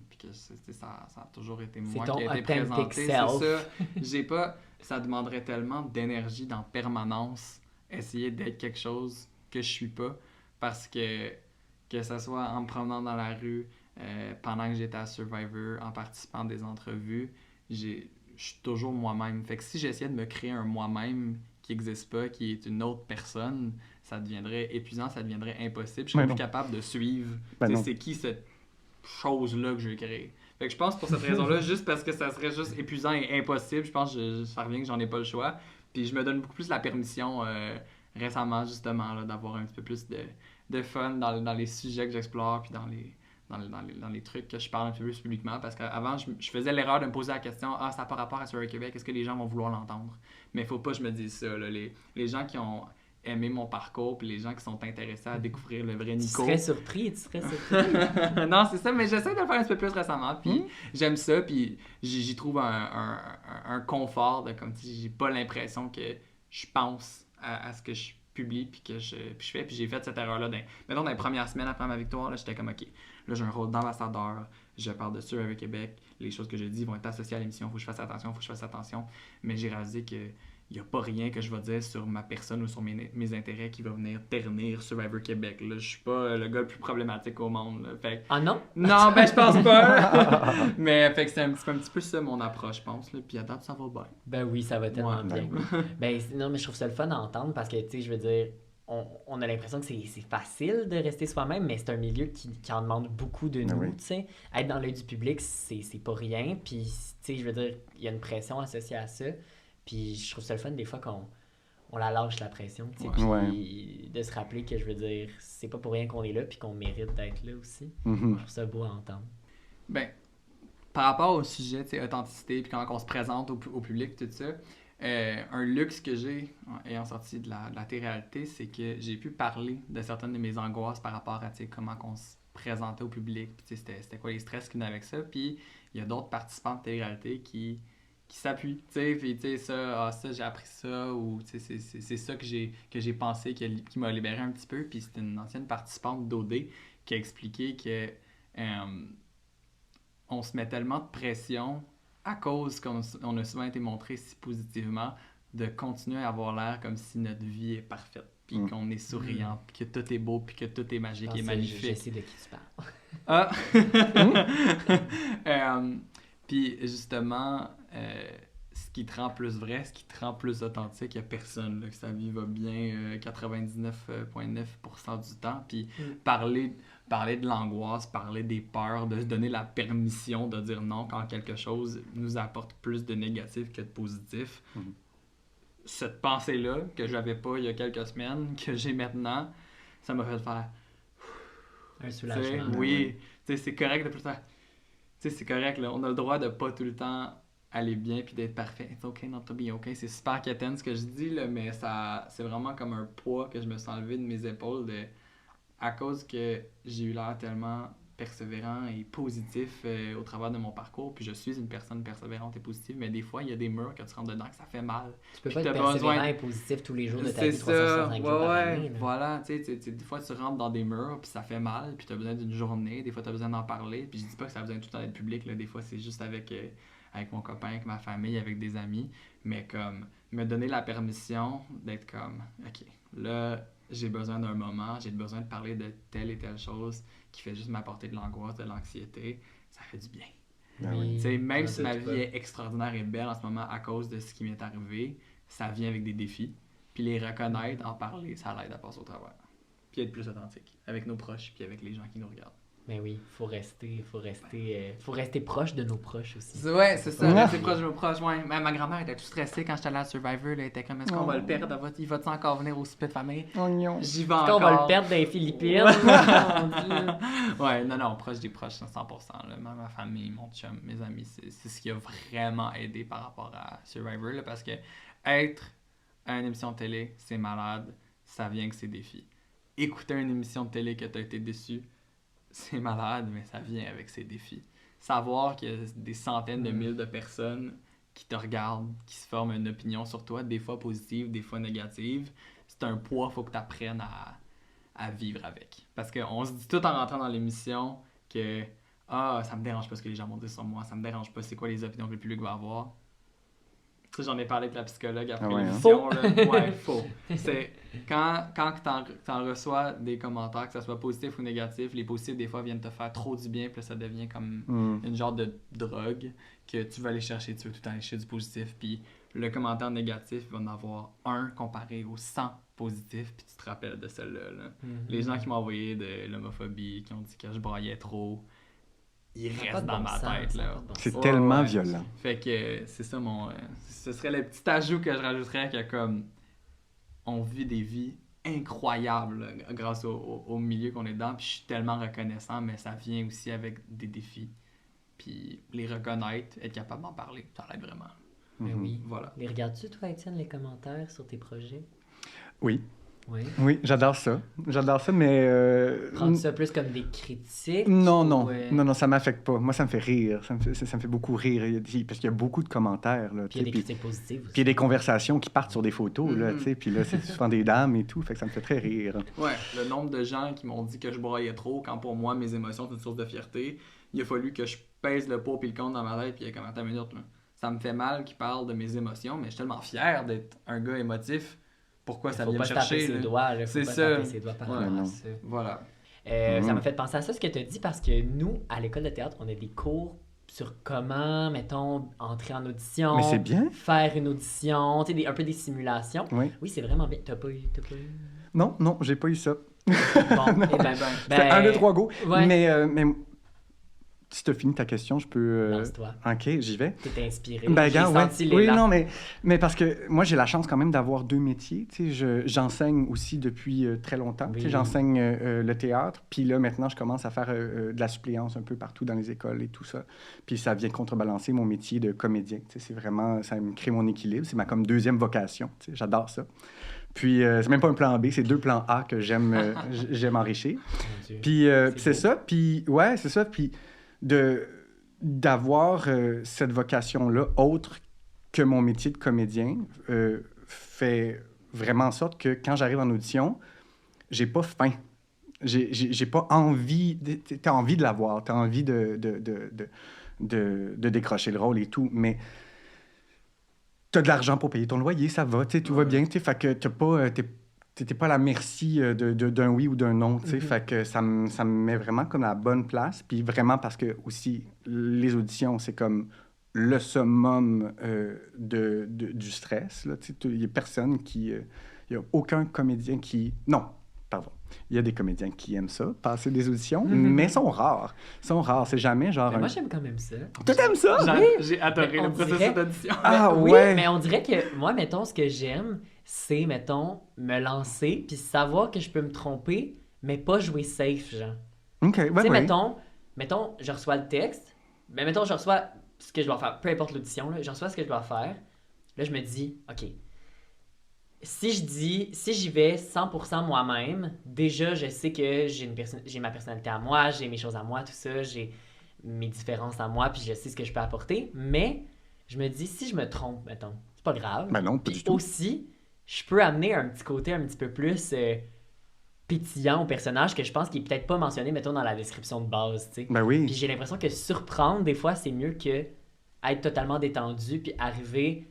puis que ça a toujours été moi ton qui a été authentic présenté, self. c'est ça. J'ai pas... Ça demanderait tellement d'énergie d'en permanence essayer d'être quelque chose que je suis pas, parce que ça soit en me promenant dans la rue, pendant que j'étais à Survivor, en participant à des entrevues, je suis toujours moi-même. Fait que si j'essayais de me créer un moi-même qui n'existe pas, qui est une autre personne, ça deviendrait épuisant, ça deviendrait impossible. Je serais Mais plus non. capable de suivre. Ben Tu sais, non. c'est qui cette chose-là que je vais créer. Fait que je pense pour cette raison-là, juste parce que ça serait juste épuisant et impossible, je pense que ça revient que j'en ai pas le choix. Puis je me donne beaucoup plus la permission récemment, justement, là, d'avoir un petit peu plus de fun dans les sujets que j'explore, puis dans les trucs que je parle un peu plus publiquement, parce qu'avant, je faisais l'erreur de me poser la question « Ah, ça n'a pas rapport à Survivor Québec, est-ce que les gens vont vouloir l'entendre? » Mais il ne faut pas que je me dise ça. Là. Les gens qui ont aimé mon parcours, puis les gens qui sont intéressés à découvrir le vrai Nico... Tu serais surpris. Non, c'est ça, mais j'essaie de le faire un petit peu plus récemment, puis j'aime ça, puis j'y trouve un confort de comme si j'ai pas l'impression que je pense à ce que je publie, puis que je fais, puis j'ai fait cette erreur-là. Mettons, dans les premières semaines après ma victoire, là, j'étais comme, OK, là, j'ai un rôle d'ambassadeur, je parle de Survivor Québec, les choses que je dis vont être associées à l'émission, il faut que je fasse attention, mais j'ai réalisé que il n'y a pas rien que je vais dire sur ma personne ou sur mes intérêts qui va venir ternir Survivor Québec. Là. Je suis pas le gars le plus problématique au monde. Là. Fait... Ah non? Non, ben je pense pas. Mais fait que c'est un petit peu ça mon approche, je pense. Là. Puis à date, ça va bien. Ben oui, ça va tellement bien. Ben non, mais je trouve ça le fun à entendre parce que, tu sais, je veux dire, on a l'impression que c'est facile de rester soi-même, mais c'est un milieu qui en demande beaucoup de nous, tu sais. Être dans l'œil du public, c'est pas rien. Puis, tu sais, je veux dire, il y a une pression associée à ça. Puis je trouve ça le fun des fois qu'on la lâche la pression, tu sais, puis de se rappeler que je veux dire, c'est pas pour rien qu'on est là puis qu'on mérite d'être là aussi. Je trouve ça beau à entendre. Ben, par rapport au sujet, tu sais, authenticité, puis quand on se présente au public, tout ça, un luxe que j'ai ayant sorti de la télé-réalité, c'est que j'ai pu parler de certaines de mes angoisses par rapport à, tu sais, comment on se présentait au public, puis tu sais, c'était quoi les stress qui venaient avec ça, puis il y a d'autres participants de télé-réalité qui s'appuient, tu sais, puis tu sais, ça, j'ai appris ça, ou tu sais, c'est ça que j'ai pensé, qui m'a libéré un petit peu, puis c'était une ancienne participante d'OD qui a expliqué que on se met tellement de pression à cause qu'on a souvent été montré si positivement de continuer à avoir l'air comme si notre vie est parfaite, puis qu'on est souriant, puis que tout est beau, puis que tout est magique et magnifique. Je sais de qui tu parles. Puis justement, ce qui te rend plus vrai, ce qui te rend plus authentique, il n'y a personne là, que sa vie va bien 99,9% du temps. Puis parler de l'angoisse, parler des peurs, de se donner la permission de dire non quand quelque chose nous apporte plus de négatif que de positif. Cette pensée-là, que j'avais pas il y a quelques semaines, que j'ai maintenant, ça m'a fait faire... Un soulagement. Oui, c'est correct de plus faire... Tu sais, c'est correct, là. On a le droit de pas tout le temps aller bien puis d'être parfait. It's okay not to be okay. C'est super quétaine ce que je dis, là, mais c'est vraiment comme un poids que je me suis enlevé de mes épaules à cause que j'ai eu l'air tellement persévérant et positif au travers de mon parcours. Puis je suis une personne persévérante et positive, mais des fois, il y a des murs que tu rentres dedans que ça fait mal. Tu peux pas être persévérant et positif tous les jours de ta vie, 365 jours par année. Voilà, tu sais, des fois, tu rentres dans des murs, puis ça fait mal, puis tu as besoin d'une journée, des fois, tu as besoin d'en parler. Puis je dis pas que ça a besoin de tout le temps d'être public, là. Des fois, c'est juste avec mon copain, avec ma famille, avec des amis. Mais comme, me donner la permission d'être comme, OK, là... j'ai besoin d'un moment, j'ai besoin de parler de telle et telle chose qui fait juste m'apporter de l'angoisse, de l'anxiété, ça fait du bien. Même si ma vie est extraordinaire et belle en ce moment à cause de ce qui m'est arrivé, ça vient avec des défis. Puis les reconnaître, en parler, ça l'aide à passer au travers. Puis être plus authentique avec nos proches puis avec les gens qui nous regardent. Mais oui, faut rester proche de nos proches aussi. Ouais, c'est ça, rester proche de nos proches. Ouais. Ma grand-mère était toute stressée quand j'étais allée à Survivor. Elle était comme, est-ce qu'on va le perdre? Il va-tu encore venir au souper de famille? J'y vais encore. Est-ce qu'on va le perdre dans les Philippines? Ouais, non, proche des proches, 100%. Là. Ma famille, mon chum, mes amis, c'est ce qui a vraiment aidé par rapport à Survivor. Là, parce que être à une émission de télé, c'est malade. Ça vient avec ses défis. Écouter une émission de télé que tu as été déçu, c'est malade, mais ça vient avec ses défis. Savoir qu'il y a des centaines de milliers de personnes qui te regardent, qui se forment une opinion sur toi, des fois positive, des fois négative, c'est un poids, il faut que tu apprennes à vivre avec. Parce qu'on se dit tout en rentrant dans l'émission que « Ah, ça me dérange pas ce que les gens vont dire sur moi, ça me dérange pas c'est quoi les opinions que le public va avoir. » Tu sais, j'en ai parlé avec la psychologue après l'émission. Ouais, faux. C'est quand t'en reçois des commentaires, que ce soit positif ou négatif, les positifs, des fois, viennent te faire trop du bien, puis là, ça devient comme une genre de drogue que tu vas aller chercher, tu veux tout le temps aller chercher du positif, puis le commentaire négatif, il va en avoir un comparé aux 100 positifs, puis tu te rappelles de celle-là. Là. Les gens qui m'ont envoyé de l'homophobie, qui ont dit que je braillais trop, il reste dans ma tête. Là. C'est tellement violent. Fait que c'est ça ce serait le petit ajout que je rajouterais que comme on vit des vies incroyables là, grâce au milieu qu'on est dedans. Puis je suis tellement reconnaissant, mais ça vient aussi avec des défis. Puis les reconnaître, être capable d'en parler, ça l'aide vraiment. Ben oui. Voilà. Les regardes-tu, toi, Étienne, les commentaires sur tes projets? Oui, Oui. oui, j'adore ça. J'adore ça, mais... Prendre ça plus comme des critiques? Non, non, ou, non, ça m'affecte pas. Moi, ça me fait rire. Ça me fait beaucoup rire. Parce qu'il y a beaucoup de commentaires. Là, Puis il y a des puis critiques positives aussi. il y a des conversations qui partent sur des photos. Là, Mhm. tu sais, puis là, c'est souvent des dames et tout. Fait que ça me fait très rire. Ouais, le nombre de gens qui m'ont dit que je broyais trop, quand pour moi, mes émotions sont une source de fierté, il a fallu que je pèse le pour puis le contre dans ma tête, puis il y a comme attends une minute, là. Ça me fait mal qu'ils parlent de mes émotions, mais je suis tellement fier d'être un gars émotif. Pourquoi ça Faut vient pas me se taper chercher? ses là? doigts, là. Faut C'est pas ça. taper ses doigts par Ouais, rapport à non. ça. Voilà. Ça m'a fait penser à ça, ce que tu as dit, parce que nous, à l'école de théâtre, on a des cours sur comment, mettons, entrer en audition. Mais c'est bien. Faire une audition, tu sais, un peu des simulations. Oui. Oui, c'est vraiment bien. T'as pas eu... Non, j'ai pas eu ça. Bon, eh ben, C'était 1, 2, 3, go. Ouais. Mais si tu as fini ta question, je peux... Lance-toi. OK, j'y vais. T'es inspiré. Ben, J'ai gars, ouais. senti les Oui, larmes. non, mais parce que moi, j'ai la chance quand même d'avoir 2 métiers. Tu sais, j'enseigne aussi depuis très longtemps. Tu sais, Oui. j'enseigne le théâtre. Puis là, maintenant, je commence à faire de la suppléance un peu partout dans les écoles et tout ça. Puis ça vient contrebalancer mon métier de comédien. Tu sais, c'est vraiment... Ça me crée mon équilibre. C'est ma comme deuxième vocation. Tu sais, j'adore ça. Puis c'est même pas un plan B, c'est 2 plans A que j'aime j'aime enrichir. Mon Dieu. Puis c'est beau. ça. Puis ouais, c'est ça. Puis d'avoir cette vocation-là, autre que mon métier de comédien, fait vraiment en sorte que quand j'arrive en audition, j'ai pas faim. J'ai pas envie... T'as envie de l'avoir, t'as envie de décrocher le rôle et tout, mais t'as de l'argent pour payer ton loyer, ça va, tu sais, tout va bien, tu sais, fait que t'es pas à la merci d'un oui ou d'un non, tu sais, fait que ça me met vraiment comme à la bonne place, puis vraiment parce que aussi, les auditions, c'est comme le summum du stress, là, tu sais, il y a personne qui... Il y a aucun comédien qui... Non, pardon. Il y a des comédiens qui aiment ça, passer des auditions, mais sont rares. C'est jamais genre... Mais moi, j'aime quand même ça. Tu aimes ça? J'ai adoré Mais le on processus dirait- d'audition. Ah Oui, ouais! mais on dirait que moi, mettons, ce que j'aime, c'est, mettons, me lancer, puis savoir que je peux me tromper, mais pas jouer safe, genre. OK, Tu sais, ouais. mettons, je reçois le texte, mais mettons, je reçois ce que je dois faire, peu importe l'audition, là, je reçois ce que je dois faire. Là, je me dis, OK, si j'y vais 100% moi-même, déjà, je sais que j'ai ma personnalité à moi, j'ai mes choses à moi, tout ça, j'ai mes différences à moi, puis je sais ce que je peux apporter, mais je me dis, si je me trompe, mettons, c'est pas grave. Ben non, pas Puis du tout. aussi, je peux amener un petit côté un petit peu plus pétillant au personnage que je pense qu'il est peut-être pas mentionné, mettons, dans la description de base, tu sais. Ben oui. Puis j'ai l'impression que surprendre, des fois, c'est mieux que être totalement détendu puis arriver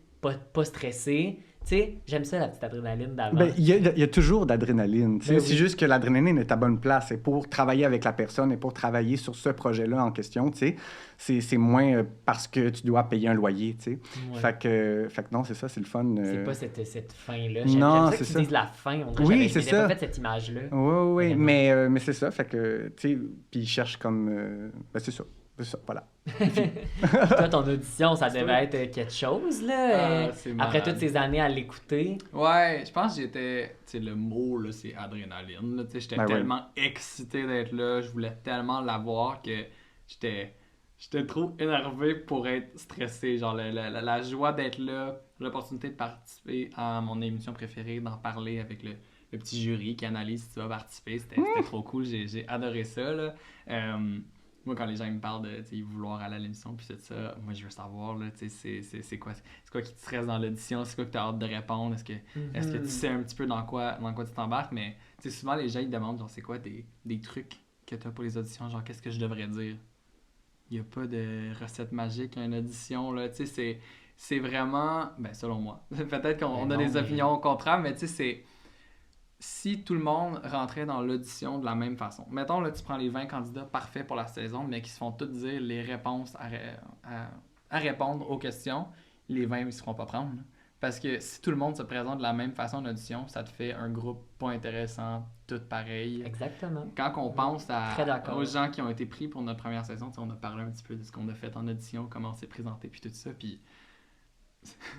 pas stressé. Tu sais, j'aime ça, la petite adrénaline d'avant. Ben, il y a toujours d'adrénaline. tu sais. Ben C'est oui. juste que l'adrénaline est à bonne place. Et pour travailler avec la personne et pour travailler sur ce projet-là en question, tu sais, c'est moins parce que tu dois payer un loyer, tu sais. Ouais. Fait que non, c'est ça, c'est le fun. C'est pas cette fin-là. Non, J'aime ça que c'est tu ça. dises la fin. On dirait Oui, que c'est j'avais ça. pas fait cette image-là. Oui, Vraiment. mais c'est ça. Fait que, tu sais, puis ils cherchent comme... ben, c'est ça. C'est ça, voilà. Toi, ton audition, ça devait être quelque chose, là. C'est Après malade. toutes ces années à l'écouter. Ouais, je pense que j'étais... Tu sais, le mot, là, c'est adrénaline. Là, tu sais, j'étais Ben oui. tellement excité d'être là, je voulais tellement l'avoir que j'étais trop énervé pour être stressé. Genre, la joie d'être là, l'opportunité de participer à mon émission préférée, d'en parler avec le petit jury qui analyse si tu vas participer, c'était trop cool. J'ai adoré ça, là. Moi, quand les gens me parlent de tu sais, vouloir aller à l'émission puis tout ça, moi, je veux savoir, là, tu sais, c'est quoi qui te stresse dans l'audition, c'est quoi que tu as hâte de répondre, est-ce que tu sais un petit peu dans quoi tu t'embarques, mais tu sais, souvent, les gens, ils demandent, genre, c'est quoi des trucs que tu as pour les auditions, genre, qu'est-ce que je devrais dire? Il n'y a pas de recette magique à une audition, là, tu sais, c'est vraiment, ben, selon moi, peut-être qu'on a des opinions contraires, mais tu sais, c'est... Si tout le monde rentrait dans l'audition de la même façon, mettons là, tu prends les 20 candidats parfaits pour la saison, mais qui se font tous dire les réponses à répondre aux questions, les 20 ils ne se feront pas prendre. Là. Parce que si tout le monde se présente de la même façon en audition, ça te fait un groupe pas intéressant, tout pareil. Exactement. Quand on pense Très d'accord. aux gens qui ont été pris pour notre première saison, on a parlé un petit peu de ce qu'on a fait en audition, comment on s'est présenté, puis tout ça, puis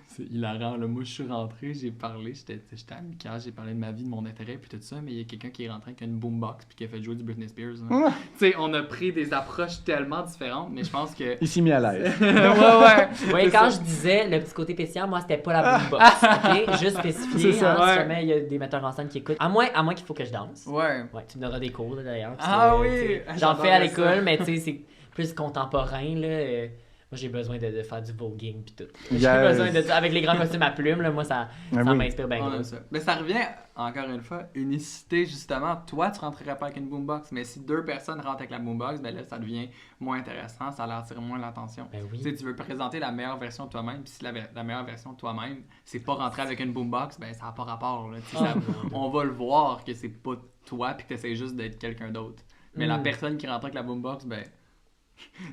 C'est hilarant, là. Moi, je suis rentré, j'ai parlé, j'étais amical, j'ai parlé de ma vie, de mon intérêt, puis tout ça, mais il y a quelqu'un qui est rentré avec une boombox puis qui a fait jouer du Britney Spears. Ouais. Tu sais, on a pris des approches tellement différentes, mais je pense que... Il s'est mis à l'aise. ouais. Oui, C'est quand ça. je disais le petit côté pétillant, moi, c'était pas la boombox. OK? Juste spécifier, C'est ça, hein, ouais. si jamais il y a des metteurs en scène qui écoutent. À moins qu'il faut que je danse. Ouais. Ouais, tu me donneras des cours, là, d'ailleurs. parce Ah que, oui! tu sais, J'en J'adorais fais à ça. l'école, mais tu sais, c'est plus contemporain, là. Moi, j'ai besoin de faire du voguing pis tout. J'ai Yes. besoin de ça. Avec les grands costumes à plumes, là, moi, ça Ah oui. m'inspire bien On gros. aime ça. Mais ça revient, encore une fois, unicité, justement. Toi, tu rentrerais pas avec une boombox, mais si 2 personnes rentrent avec la boombox, ben là, ça devient moins intéressant, ça attire moins l'attention. Ben oui. Tu sais, tu veux présenter la meilleure version de toi-même, puis si la meilleure version de toi-même, c'est pas rentrer avec une boombox, ben ça n'a pas rapport. Là, tu sais, Ah, on va le voir que c'est pas toi, puis que t'essaies juste d'être quelqu'un d'autre. Mais la personne qui rentre avec la boombox, ben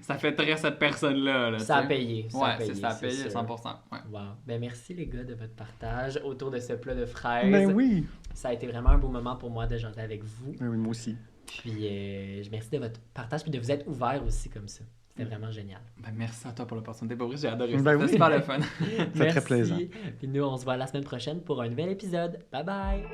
ça fait très cette personne-là. Là, Ça a tu sais. payé. Ouais, c'est ça a c'est payé sûr. 100%. Ouais. Wow. Ben merci les gars de votre partage autour de ce plat de fraises. Ben oui. Ça a été vraiment un beau moment pour moi de jaser avec vous. Ben oui, moi aussi. Puis je merci de votre partage puis de vous être ouvert aussi comme ça. C'était vraiment génial. Ben, merci à toi pour l'opportunité. Pour vrai, j'ai adoré ça. Ben C'était oui. super le fun. C'est très plaisant. Puis nous on se voit la semaine prochaine pour un nouvel épisode. Bye bye.